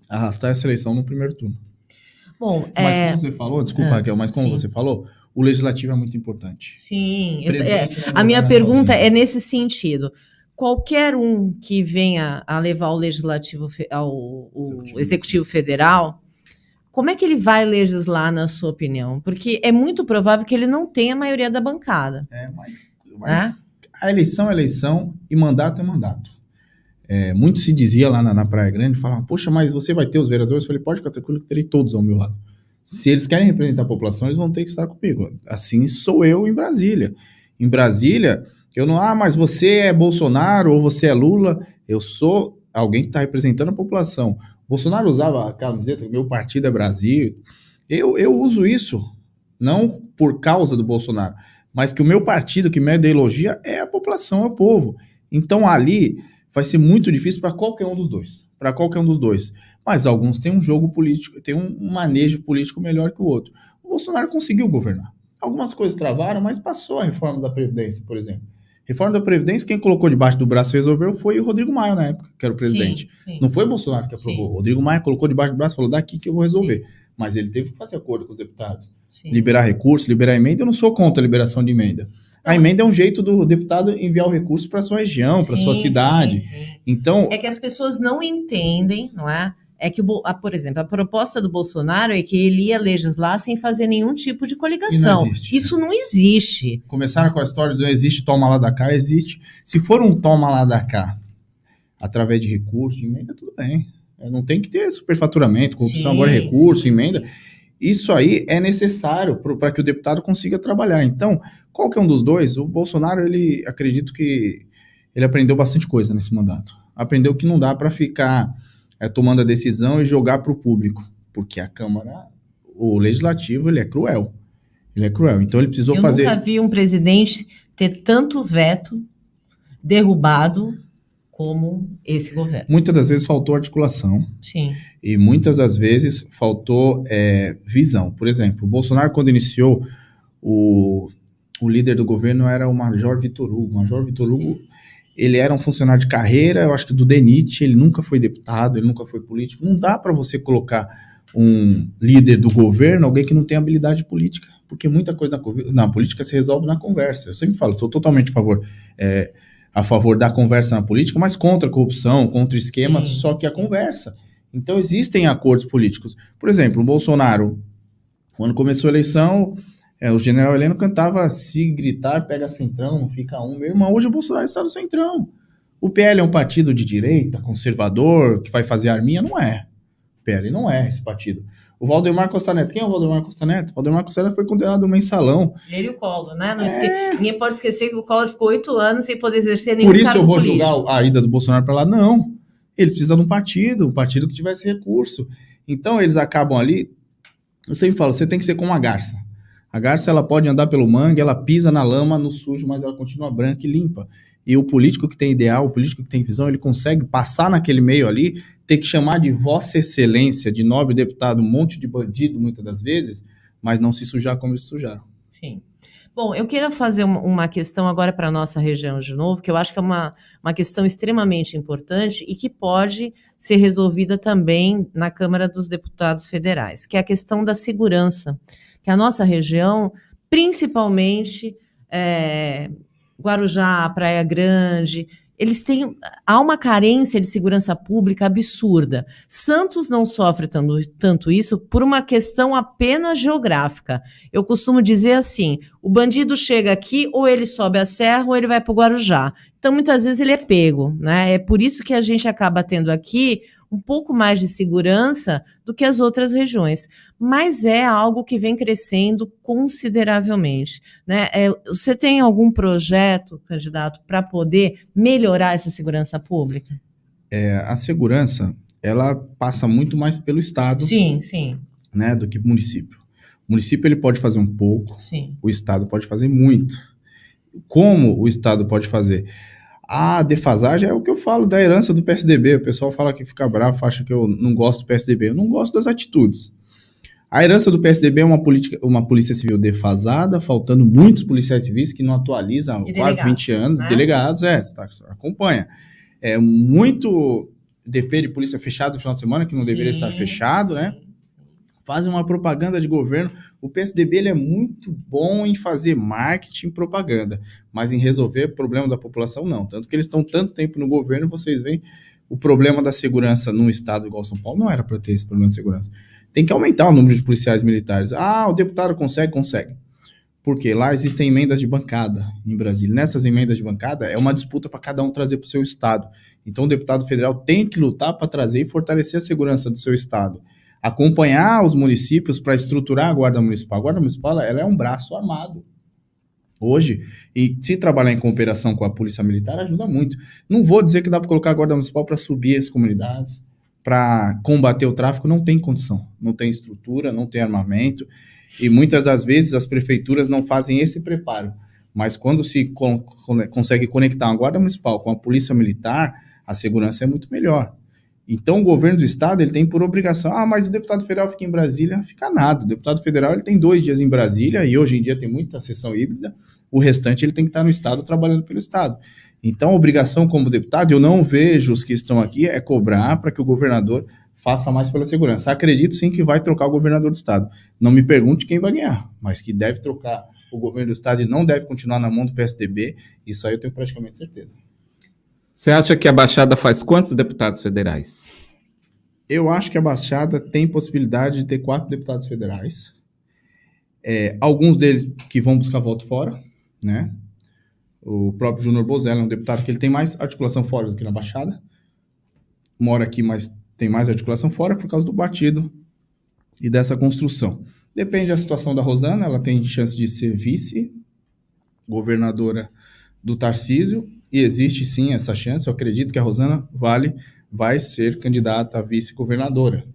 arrastar essa eleição no primeiro turno. Bom, mas como você falou, desculpa, Raquel, mas como você falou, o legislativo é muito importante. Sim, a minha pergunta é nesse sentido. Qualquer um que venha a levar o legislativo ao executivo federal, como é que ele vai legislar, na sua opinião? Porque é muito provável que ele não tenha a maioria da bancada. Mas a eleição é eleição e mandato é mandato. Muito se dizia lá na Praia Grande, falavam, poxa, mas você vai ter os vereadores? Eu falei, pode ficar tranquilo que terei todos ao meu lado. Se eles querem representar a população, eles vão ter que estar comigo. Assim sou eu em Brasília. Em Brasília, eu não, mas você é Bolsonaro ou você é Lula. Eu sou alguém que está representando a população. Bolsonaro usava a camiseta, meu partido é Brasil. Eu uso isso, não por causa do Bolsonaro, mas que o meu partido, que minha ideologia é a população, é o povo. Então ali vai ser muito difícil para qualquer um dos dois. Para qualquer um dos dois. Mas alguns têm um jogo político, têm um manejo político melhor que o outro. O Bolsonaro conseguiu governar. Algumas coisas travaram, mas passou a reforma da Previdência, por exemplo. Reforma da Previdência, quem colocou debaixo do braço e resolveu foi o Rodrigo Maia, na época, que era o presidente. Sim. Não foi o Bolsonaro que aprovou. O Rodrigo Maia colocou debaixo do braço e falou, daqui que eu vou resolver. Sim. Mas ele teve que fazer acordo com os deputados. Sim. Liberar recurso, liberar emenda. Eu não sou contra a liberação de emenda. A emenda é um jeito do deputado enviar o recurso para sua região, para sua cidade. Sim. Então, é que as pessoas não entendem, não é? É que, por exemplo, a proposta do Bolsonaro é que ele ia legislar sem fazer nenhum tipo de coligação. Isso não existe. Começaram com a história do não existe toma lá da cá, existe. Se for um toma lá da cá, através de recurso, de emenda, tudo bem. Não tem que ter superfaturamento, corrupção, agora recurso, emenda. Isso aí é necessário para que o deputado consiga trabalhar. Então, qualquer um dos dois, o Bolsonaro, acredito que ele aprendeu bastante coisa nesse mandato. Aprendeu que não dá para ficar tomando a decisão e jogar para o público, porque a Câmara, o Legislativo, ele é cruel. Ele é cruel, então ele precisou fazer... Eu nunca vi um presidente ter tanto veto derrubado como esse governo. Muitas das vezes faltou articulação. Sim. E muitas das vezes faltou visão. Por exemplo, o Bolsonaro, quando iniciou, o líder do governo era o Major Vitor Hugo. O Major Vitor Hugo, ele era um funcionário de carreira, eu acho que do DENIT, ele nunca foi deputado, ele nunca foi político. Não dá para você colocar um líder do governo, alguém que não tem habilidade política, porque muita coisa na política se resolve na conversa. Eu sempre falo, sou totalmente a favor da conversa na política, mas contra a corrupção, contra esquemas, só que a conversa. Então existem acordos políticos. Por exemplo, o Bolsonaro, quando começou a eleição, o general Heleno cantava: se gritar, pega centrão, não fica um. Meu irmão, hoje o Bolsonaro está no centrão. O PL é um partido de direita, conservador, que vai fazer arminha? Não é. O PL não é esse partido. O Valdemar Costa Neto, quem é o Valdemar Costa Neto? O Valdemar Costa Neto foi condenado a mensalão. Ele e o Collor, né? Ninguém pode esquecer que o Collor ficou 8 anos sem poder exercer nenhum cargo político. Por isso eu vou julgar a ida do Bolsonaro para lá? Não. Ele precisa de um partido que tivesse recurso. Então eles acabam ali. Eu sempre falo, você tem que ser como a garça. A garça, ela pode andar pelo mangue, ela pisa na lama, no sujo, mas ela continua branca e limpa. E o político que tem ideal, o político que tem visão, ele consegue passar naquele meio ali, ter que chamar de Vossa Excelência, de nobre deputado, um monte de bandido, muitas das vezes, mas não se sujar como eles se sujaram. Sim. Bom, eu queria fazer uma questão agora para a nossa região de novo, que eu acho que é uma questão extremamente importante e que pode ser resolvida também na Câmara dos Deputados Federais, que é a questão da segurança, que a nossa região, principalmente Guarujá, Praia Grande, há uma carência de segurança pública absurda. Santos não sofre tanto isso por uma questão apenas geográfica. Eu costumo dizer assim, o bandido chega aqui, ou ele sobe a serra, ou ele vai para o Guarujá. Então, muitas vezes ele é pego, né? É por isso que a gente acaba tendo aqui um pouco mais de segurança do que as outras regiões. Mas é algo que vem crescendo consideravelmente, né? Você tem algum projeto, candidato, para poder melhorar essa segurança pública? A segurança, ela passa muito mais pelo Estado, sim, né, do que o município. O município ele pode fazer um pouco, sim. O Estado pode fazer muito. Como o Estado pode fazer? A defasagem é o que eu falo da herança do PSDB. O pessoal fala que fica bravo, acha que eu não gosto do PSDB. Eu não gosto das atitudes. A herança do PSDB é uma polícia civil defasada, faltando muitos policiais civis que não atualizam há quase 20 anos. Né? Delegados, você acompanha. Muito DP de polícia fechado no final de semana, que não deveria estar fechado, né? Fazem uma propaganda de governo. O PSDB ele é muito bom em fazer marketing e propaganda, mas em resolver o problema da população, não. Tanto que eles estão tanto tempo no governo, vocês veem, o problema da segurança num estado igual São Paulo não era para ter esse problema de segurança. Tem que aumentar o número de policiais militares. O deputado consegue. Porque lá existem emendas de bancada em Brasília. Nessas emendas de bancada, é uma disputa para cada um trazer para o seu estado. Então o deputado federal tem que lutar para trazer e fortalecer a segurança do seu estado. Acompanhar os municípios para estruturar a Guarda Municipal. A Guarda Municipal ela é um braço armado hoje, e se trabalhar em cooperação com a Polícia Militar ajuda muito. Não vou dizer que dá para colocar a Guarda Municipal para subir as comunidades, para combater o tráfico, não tem condição, não tem estrutura, não tem armamento, e muitas das vezes as prefeituras não fazem esse preparo, mas quando se consegue conectar a Guarda Municipal com a Polícia Militar, a segurança é muito melhor. Então, o governo do estado ele tem por obrigação, mas o deputado federal fica em Brasília, fica nada. O deputado federal ele tem 2 dias em Brasília, e hoje em dia tem muita sessão híbrida, o restante ele tem que estar no estado, trabalhando pelo estado. Então, a obrigação como deputado, eu não vejo os que estão aqui, é cobrar para que o governador faça mais pela segurança. Acredito sim que vai trocar o governador do estado. Não me pergunte quem vai ganhar, mas que deve trocar o governo do estado e não deve continuar na mão do PSDB, isso aí eu tenho praticamente certeza. Você acha que a Baixada faz quantos deputados federais? Eu acho que a Baixada tem possibilidade de ter 4 deputados federais. Alguns deles que vão buscar voto fora, né? O próprio Júnior Bozella é um deputado que ele tem mais articulação fora do que na Baixada. Mora aqui, mas tem mais articulação fora por causa do partido e dessa construção. Depende da situação da Rosana, ela tem chance de ser vice-governadora do Tarcísio, e existe sim essa chance. Eu acredito que a Rosana vai ser candidata a vice-governadora.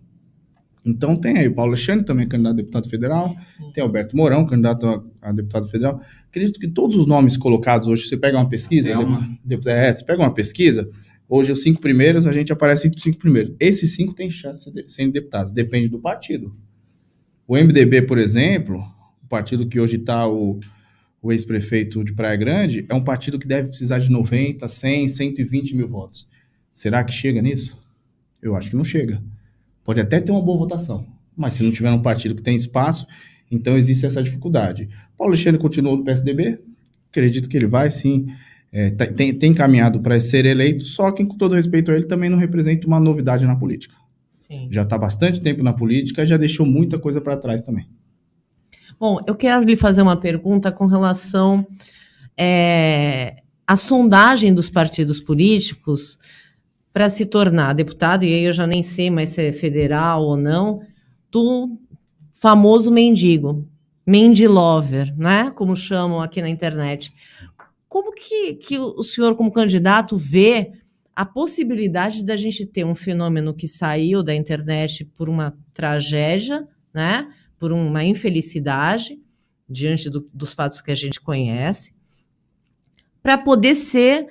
Então tem aí o Paulo Alexandre, também candidato a deputado federal, tem Alberto Mourão, candidato a deputado federal. Acredito que todos os nomes colocados hoje, você pega uma pesquisa, você pega uma pesquisa, hoje os 5 primeiros, a gente aparece entre os 5 primeiros. Esses 5 têm chance de serem deputados, depende do partido. O MDB, por exemplo, o partido que hoje está o ex-prefeito de Praia Grande, é um partido que deve precisar de 90, 100, 120 mil votos. Será que chega nisso? Eu acho que não chega. Pode até ter uma boa votação, mas se não tiver um partido que tem espaço, então existe essa dificuldade. Paulo Alexandre continuou no PSDB, acredito que ele vai sim, tem caminhado para ser eleito, só que com todo respeito a ele também não representa uma novidade na política. Sim. Já está há bastante tempo na política, já deixou muita coisa para trás também. Bom, eu quero lhe fazer uma pergunta com relação à sondagem dos partidos políticos para se tornar deputado, e aí eu já nem sei mais se é federal ou não, do famoso mendigo, mendilover, né? Como chamam aqui na internet. Como que o senhor, como candidato, vê a possibilidade da gente ter um fenômeno que saiu da internet por uma tragédia, né? Por uma infelicidade, diante dos fatos que a gente conhece, para poder ser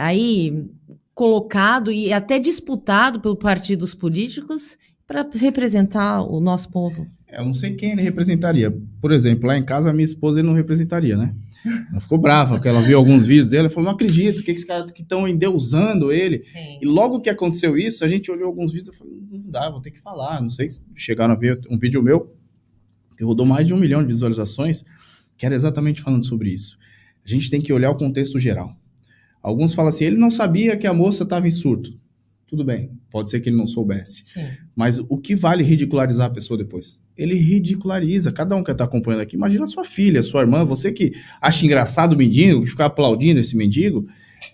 aí colocado e até disputado por partidos políticos para representar o nosso povo? Eu não sei quem ele representaria. Por exemplo, lá em casa, a minha esposa ele não representaria, né? Ela ficou brava, porque ela viu alguns vídeos dele, ela falou, não acredito, que esses caras que estão endeusando ele. Sim. E logo que aconteceu isso, a gente olhou alguns vídeos e falou, não dá, vou ter que falar. Não sei se chegaram a ver um vídeo meu, que rodou mais de 1 milhão de visualizações, que era exatamente falando sobre isso. A gente tem que olhar o contexto geral. Alguns falam assim, ele não sabia que a moça estava em surto. Tudo bem, pode ser que ele não soubesse. Sim. Mas o que vale ridicularizar a pessoa depois? Ele ridiculariza. Cada um que está acompanhando aqui, imagina a sua filha, sua irmã, você que acha engraçado o mendigo, que fica aplaudindo esse mendigo,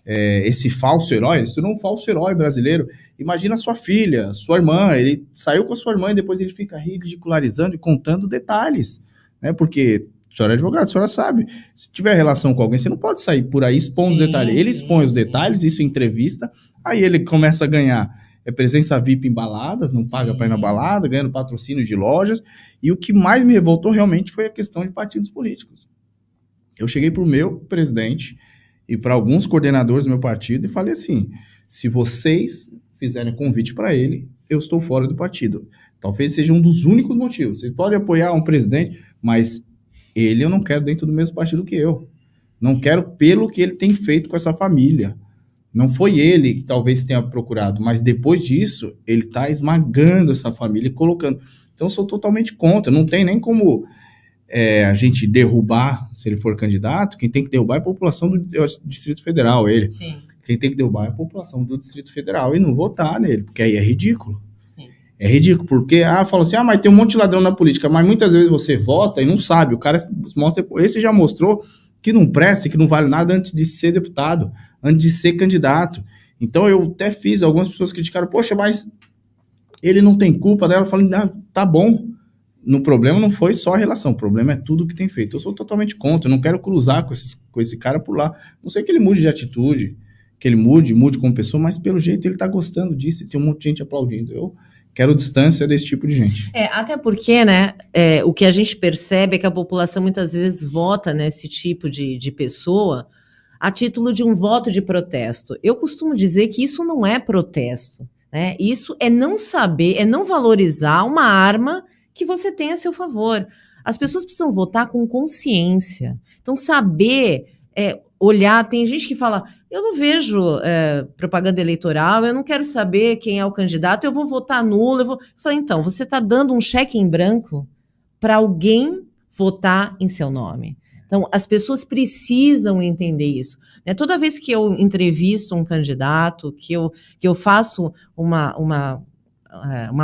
esse falso herói, ele se tornou um falso herói brasileiro. Imagina a sua filha, sua irmã, ele saiu com a sua irmã e depois ele fica ridicularizando e contando detalhes, né? Porque a senhora é advogada, a senhora sabe, se tiver relação com alguém, você não pode sair por aí expondo os detalhes. Ele expõe os detalhes, isso em entrevista, aí ele começa a ganhar presença VIP em baladas, não paga para ir na balada, ganhando patrocínio de lojas, e o que mais me revoltou realmente foi a questão de partidos políticos. Eu cheguei para o meu presidente e para alguns coordenadores do meu partido e falei assim, se vocês fizerem convite para ele, eu estou fora do partido. Talvez seja um dos únicos motivos. Você pode apoiar um presidente, mas ele eu não quero dentro do mesmo partido que eu. Não quero pelo que ele tem feito com essa família. Não foi ele que talvez tenha procurado, mas depois disso, ele está esmagando essa família e colocando. Então, eu sou totalmente contra. Não tem nem como a gente derrubar, se ele for candidato. Quem tem que derrubar é a população do Distrito Federal, ele. Sim. Quem tem que derrubar é a população do Distrito Federal e não votar nele, porque aí é ridículo. Sim. É ridículo, porque, fala assim, mas tem um monte de ladrão na política, mas muitas vezes você vota e não sabe. O cara mostra, esse já mostrou que não presta, que não vale nada antes de ser deputado, antes de ser candidato. Então, eu até fiz, algumas pessoas criticaram, poxa, mas ele não tem culpa dela. Eu falei, tá bom. No problema não foi só a relação, o problema é tudo que tem feito. Eu sou totalmente contra, eu não quero cruzar com esse cara por lá. Não sei que ele mude de atitude, que ele mude como pessoa, mas pelo jeito ele tá gostando disso e tem um monte de gente aplaudindo. Eu quero distância desse tipo de gente. Até porque, né, o que a gente percebe é que a população muitas vezes vota nesse tipo de pessoa a título de um voto de protesto. Eu costumo dizer que isso não é protesto, né? Isso é não saber, é não valorizar uma arma que você tem a seu favor. As pessoas precisam votar com consciência. Então, saber olhar, tem gente que fala, eu não vejo propaganda eleitoral, eu não quero saber quem é o candidato, eu vou votar nulo. Eu falei, então, você está dando um cheque em branco para alguém votar em seu nome. Então, as pessoas precisam entender isso. Né? Toda vez que eu entrevisto um candidato, que eu faço uma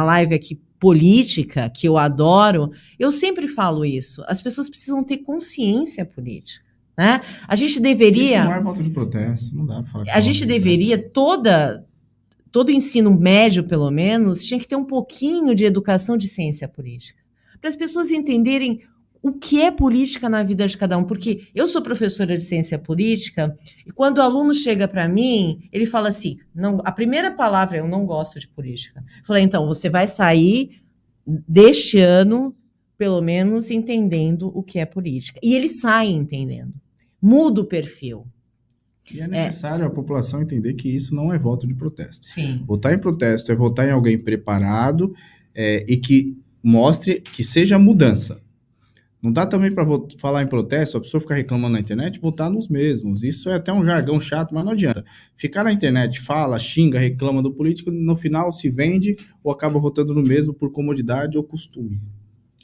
live aqui política, que eu adoro, eu sempre falo isso. As pessoas precisam ter consciência política. Né? A gente deveria... Isso não é voto de protesto, não dá para falar que a gente deveria, todo ensino médio, pelo menos, tinha que ter um pouquinho de educação de ciência política. Para as pessoas entenderem o que é política na vida de cada um. Porque eu sou professora de ciência política e quando o aluno chega para mim, ele fala assim, não, a primeira palavra é eu não gosto de política. Eu falei, então, você vai sair deste ano, pelo menos, entendendo o que é política. E eles saem entendendo. Muda o perfil. E é necessário a população entender que isso não é voto de protesto. Sim. Votar em protesto é votar em alguém preparado e que mostre que seja mudança. Não dá também para falar em protesto, a pessoa ficar reclamando na internet, votar nos mesmos. Isso é até um jargão chato, mas não adianta. Ficar na internet, fala, xinga, reclama do político, no final se vende ou acaba votando no mesmo por comodidade ou costume.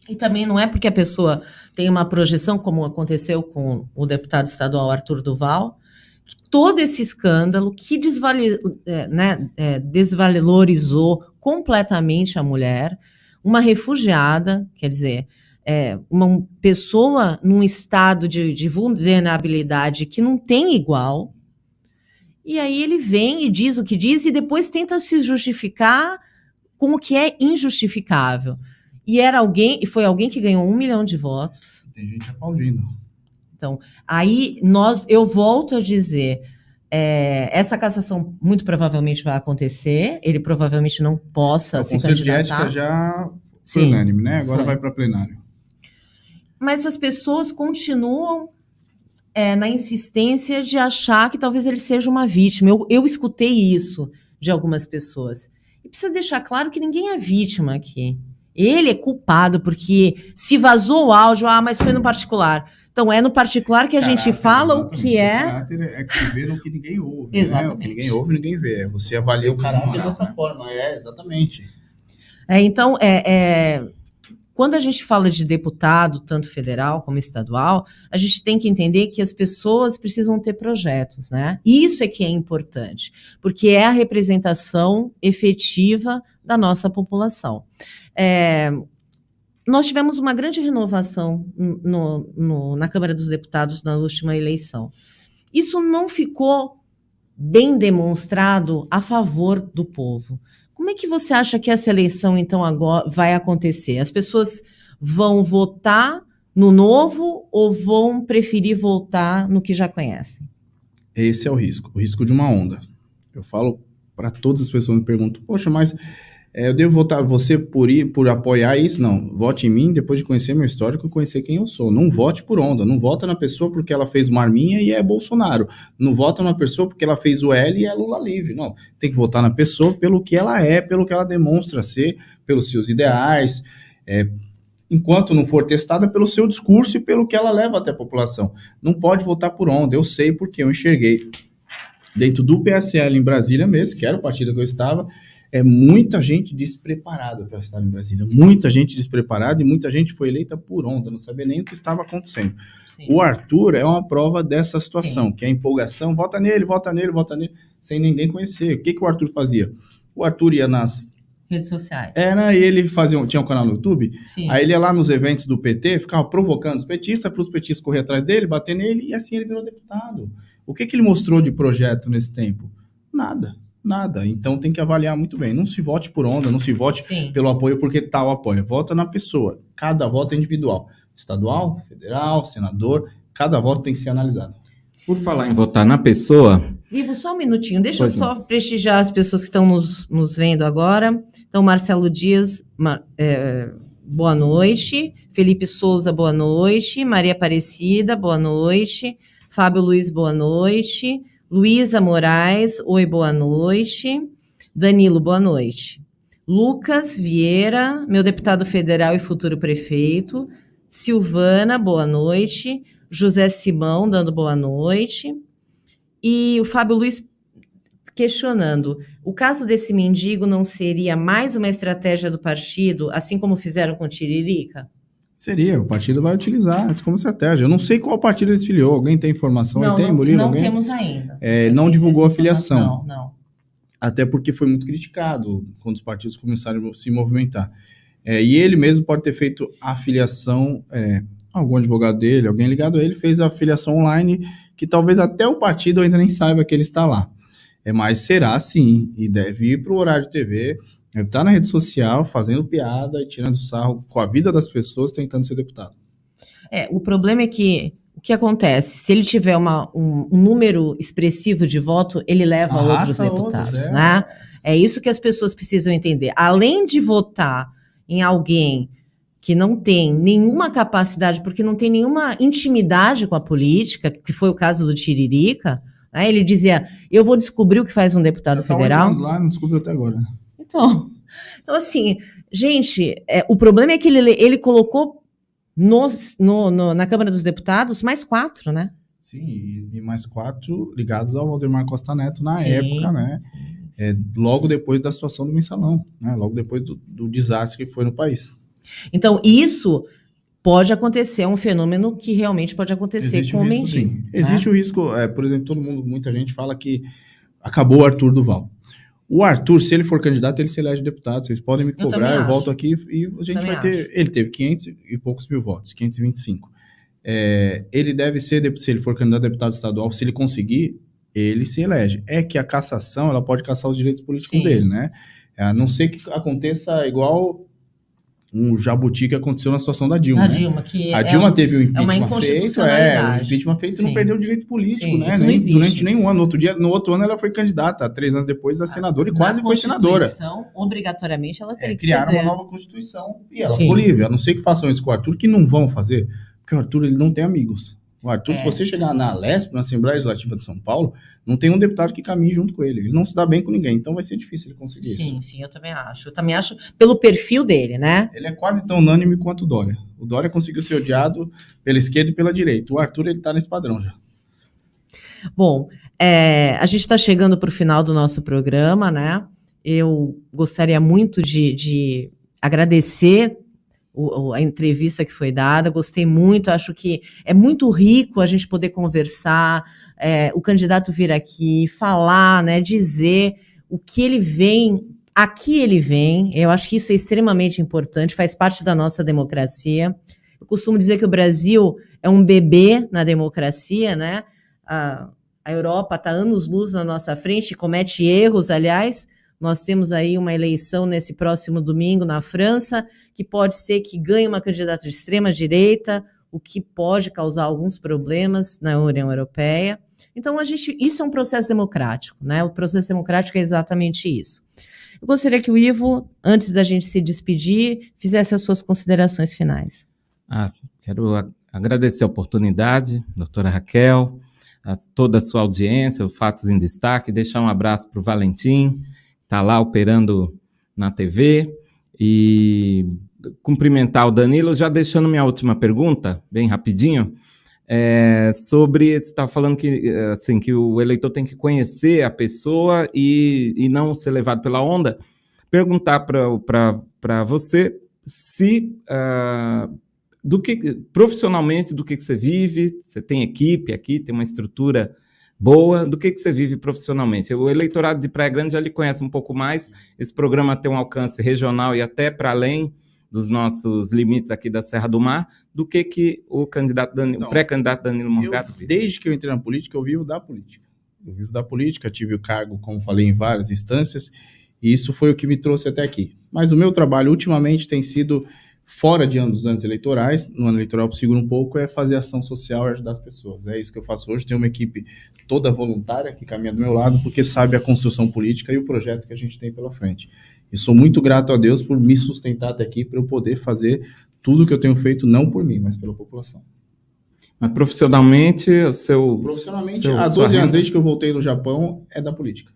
E também não é porque a pessoa tem uma projeção, como aconteceu com o deputado estadual Arthur Duval, todo esse escândalo que desvalorizou completamente a mulher, uma refugiada, quer dizer, uma pessoa num estado de vulnerabilidade que não tem igual, e aí ele vem e diz o que diz e depois tenta se justificar com o que é injustificável. E foi alguém que ganhou 1 milhão de votos. Tem gente aplaudindo. Então, aí eu volto a dizer, essa cassação muito provavelmente vai acontecer, ele provavelmente não possa se candidatar. O Conselho de Ética já foi unânime, né? Agora vai para plenário. Mas as pessoas continuam na insistência de achar que talvez ele seja uma vítima. Eu escutei isso de algumas pessoas. E precisa deixar claro que ninguém é vítima aqui. Ele é culpado porque se vazou o áudio, mas foi no particular. Então, é no particular que a gente fala o que é... O caráter é que se vê no que ninguém ouve. Exatamente. Né? O que ninguém ouve, ninguém vê. Você avalia o caráter dessa forma. Exatamente. Então, quando a gente fala de deputado, tanto federal como estadual, a gente tem que entender que as pessoas precisam ter projetos, né? Isso é que é importante, porque é a representação efetiva da nossa população. Nós tivemos uma grande renovação na Câmara dos Deputados na última eleição. Isso não ficou bem demonstrado a favor do povo. Como é que você acha que essa eleição, então, agora vai acontecer? As pessoas vão votar no novo ou vão preferir votar no que já conhecem? Esse é o risco de uma onda. Eu falo para todas as pessoas que me perguntam, poxa, mas eu devo votar você por apoiar isso? Não, vote em mim depois de conhecer meu histórico e conhecer quem eu sou. Não vote por onda, não vota na pessoa porque ela fez uma arminha e é Bolsonaro. Não vota na pessoa porque ela fez o L e é Lula livre. Não, tem que votar na pessoa pelo que ela é, pelo que ela demonstra ser, pelos seus ideais, enquanto não for testada, pelo seu discurso e pelo que ela leva até a população. Não pode votar por onda, eu sei porque eu enxerguei. Dentro do PSL em Brasília mesmo, que era o partido que eu estava, muita gente despreparada para estar em Brasília. Muita gente despreparada e muita gente foi eleita por onda, não sabia nem o que estava acontecendo. Sim. O Arthur é uma prova dessa situação, que é a empolgação, vota nele, sem ninguém conhecer. O que o Arthur fazia? O Arthur ia nas redes sociais. Ele tinha um canal no YouTube, Sim. Aí ele ia lá nos eventos do PT, ficava provocando os petistas, para os petistas correr atrás dele, bater nele, e assim ele virou deputado. O que ele mostrou de projeto nesse tempo? Nada. Então tem que avaliar muito bem. Não se vote por onda, não se vote pelo apoio porque tal apoia. Vota na pessoa. Cada voto é individual. Estadual, federal, senador, cada voto tem que ser analisado. Por falar em votar na pessoa... Ivo, só um minutinho. Deixa eu só prestigiar as pessoas que estão nos vendo agora. Então, Marcelo Dias, boa noite. Felipe Souza, boa noite. Maria Aparecida, boa noite. Fábio Luiz, boa noite. Luísa Moraes, oi, boa noite. Danilo, boa noite. Lucas Vieira, meu deputado federal e futuro prefeito. Silvana, boa noite. José Simão, dando boa noite. E o Fábio Luiz questionando, o caso desse mendigo não seria mais uma estratégia do partido, assim como fizeram com o Tiririca? Seria, o partido vai utilizar isso como estratégia. Eu não sei qual partido ele filiou. Alguém tem informação? Não temos ainda. Ele não divulgou a filiação. Não. Até porque foi muito criticado quando os partidos começaram a se movimentar. E ele mesmo pode ter feito a filiação, algum advogado dele, alguém ligado a ele, fez a filiação online, que talvez até o partido ainda nem saiba que ele está lá. Mas será sim, e deve ir para o horário de TV, deve estar na rede social, fazendo piada e tirando sarro com a vida das pessoas, tentando ser deputado. O problema é que, o que acontece? Se ele tiver um número expressivo de voto, ele leva outros deputados, né? É isso que as pessoas precisam entender. Além de votar em alguém que não tem nenhuma capacidade, porque não tem nenhuma intimidade com a política, que foi o caso do Tiririca, né? Ele dizia, eu vou descobrir o que faz um deputado federal. Lá, não descobriu até agora. Então assim, gente, o problema é que ele colocou na Câmara dos Deputados mais 4, né? Sim, e mais 4 ligados ao Valdemar Costa Neto na época, né? Logo depois da situação do Mensalão, né? Logo depois do desastre que foi no país. Então, isso pode acontecer, é um fenômeno que realmente pode acontecer Existe com o risco, Mendim. sim. Existe o risco, por exemplo, muita gente fala que acabou o Arthur Duval. O Arthur, se ele for candidato, ele se elege deputado. Vocês podem me cobrar, eu volto aqui e a gente vai ter... Ele teve 500 e poucos mil votos, 525. Ele deve ser, se ele for candidato a deputado estadual, se ele conseguir, ele se elege. É que a cassação, ela pode cassar os direitos políticos dele, né? A não ser que aconteça igual um jabuti que aconteceu na situação da Dilma. A Dilma teve o impeachment feito, o impeachment feito e não perdeu o direito político, né? Durante nenhum ano. No outro ano ela foi candidata, 3 anos depois a senadora, e quase foi senadora. Obrigatoriamente ela teria que criaram uma nova Constituição e ela ficou livre. A não ser que façam isso com o Arthur, que não vão fazer, porque o Arthur ele não tem amigos. O Arthur, se você chegar na Alesp, na Assembleia Legislativa de São Paulo, não tem um deputado que caminhe junto com ele. Ele não se dá bem com ninguém, então vai ser difícil ele conseguir isso. Sim, eu também acho. Eu também acho pelo perfil dele, né? Ele é quase tão unânime quanto o Dória. O Dória conseguiu ser odiado pela esquerda e pela direita. O Arthur, ele tá nesse padrão já. Bom, a gente está chegando para o final do nosso programa, né? Eu gostaria muito de agradecer a entrevista que foi dada, gostei muito, acho que é muito rico a gente poder conversar, o candidato vir aqui, falar, né, dizer o que ele vem, aqui ele vem, eu acho que isso é extremamente importante, faz parte da nossa democracia. Eu costumo dizer que o Brasil é um bebê na democracia, né? A Europa está anos-luz na nossa frente, comete erros, aliás. Nós temos aí uma eleição nesse próximo domingo na França, que pode ser que ganhe uma candidata de extrema-direita, o que pode causar alguns problemas na União Europeia. Então, isso é um processo democrático, né? O processo democrático é exatamente isso. Eu gostaria que o Ivo, antes da gente se despedir, fizesse as suas considerações finais. Quero agradecer a oportunidade, doutora Raquel, a toda a sua audiência, o Fatos em Destaque, deixar um abraço para o Valentim, está lá operando na TV, e cumprimentar o Danilo, já deixando minha última pergunta, bem rapidinho, sobre, você estava falando que, assim, que o eleitor tem que conhecer a pessoa e não ser levado pela onda. Perguntar para você se, profissionalmente, do que você vive, você tem equipe aqui, tem uma estrutura boa, do que você vive profissionalmente. O eleitorado de Praia Grande já lhe conhece um pouco mais, esse programa tem um alcance regional e até para além dos nossos limites aqui da Serra do Mar, do que o candidato o pré-candidato Danilo Morgado vive. Desde que eu entrei na política, eu vivo da política. Tive o cargo, como falei, em várias instâncias, e isso foi o que me trouxe até aqui. Mas o meu trabalho, ultimamente, tem sido fora dos anos eleitorais. No ano eleitoral, eu seguro um pouco, é fazer ação social e ajudar as pessoas. É isso que eu faço hoje. Tenho uma equipe toda voluntária que caminha do meu lado, porque sabe a construção política e o projeto que a gente tem pela frente. E sou muito grato a Deus por me sustentar até aqui, para eu poder fazer tudo que eu tenho feito, não por mim, mas pela população. Mas profissionalmente, há 12 anos, desde que eu voltei do Japão, é da política.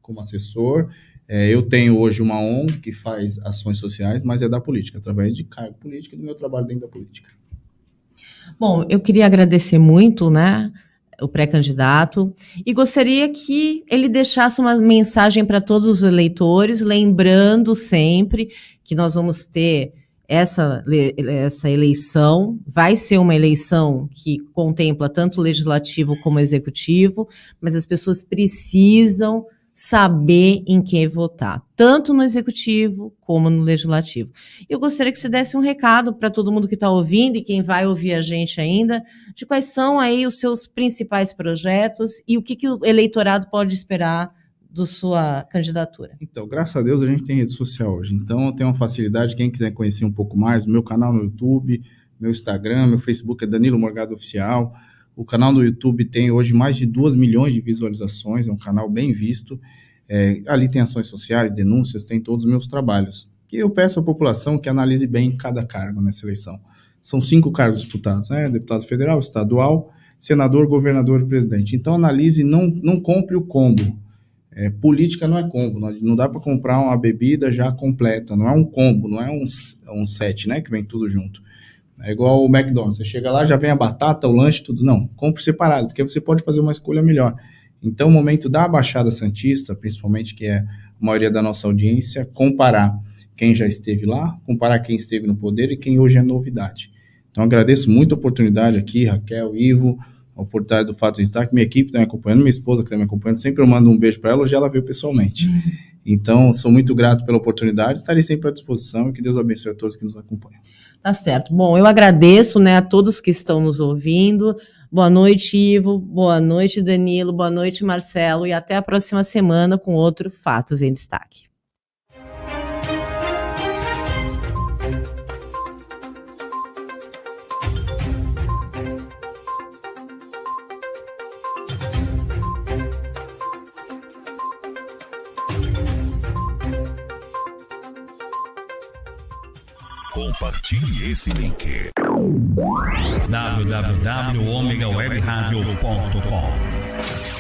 Como assessor, eu tenho hoje uma ONG que faz ações sociais, mas é da política, através de cargo político e do meu trabalho dentro da política. Bom, eu queria agradecer muito, né, o pré-candidato, e gostaria que ele deixasse uma mensagem para todos os eleitores, lembrando sempre que nós vamos ter essa eleição, vai ser uma eleição que contempla tanto o legislativo como o executivo, mas as pessoas precisam saber em quem votar, tanto no executivo como no legislativo. Eu gostaria que você desse um recado para todo mundo que está ouvindo e quem vai ouvir a gente ainda, de quais são aí os seus principais projetos e o que o eleitorado pode esperar da sua candidatura. Então, graças a Deus a gente tem rede social hoje, então eu tenho uma facilidade, quem quiser conhecer um pouco mais, o meu canal no YouTube, meu Instagram, meu Facebook é Danilo Morgado Oficial. O canal do YouTube tem hoje mais de 2 milhões de visualizações, é um canal bem visto. Ali tem ações sociais, denúncias, tem todos os meus trabalhos. E eu peço à população que analise bem cada cargo nessa eleição. São 5 cargos disputados, né? Deputado federal, estadual, senador, governador e presidente. Então analise, não compre o combo. Política não é combo, não dá para comprar uma bebida já completa, não é um combo, não é um set, né? Que vem tudo junto. É igual o McDonald's, você chega lá, já vem a batata, o lanche, tudo. Não, compre separado, porque você pode fazer uma escolha melhor. Então, o momento da Baixada Santista, principalmente, que é a maioria da nossa audiência, comparar quem já esteve lá, comparar quem esteve no poder e quem hoje é novidade. Então, agradeço muito a oportunidade aqui, Raquel, Ivo, a oportunidade do Fatos em Destaque, minha equipe está me acompanhando, minha esposa que está me acompanhando, sempre eu mando um beijo para ela, hoje ela veio pessoalmente. Então, sou muito grato pela oportunidade, estarei sempre à disposição e que Deus abençoe a todos que nos acompanham. Tá certo. Bom, eu agradeço, né, a todos que estão nos ouvindo. Boa noite, Ivo. Boa noite, Danilo. Boa noite, Marcelo. E até a próxima semana com outro Fatos em Destaque. Compartilhe esse link. www.omegawebradio.com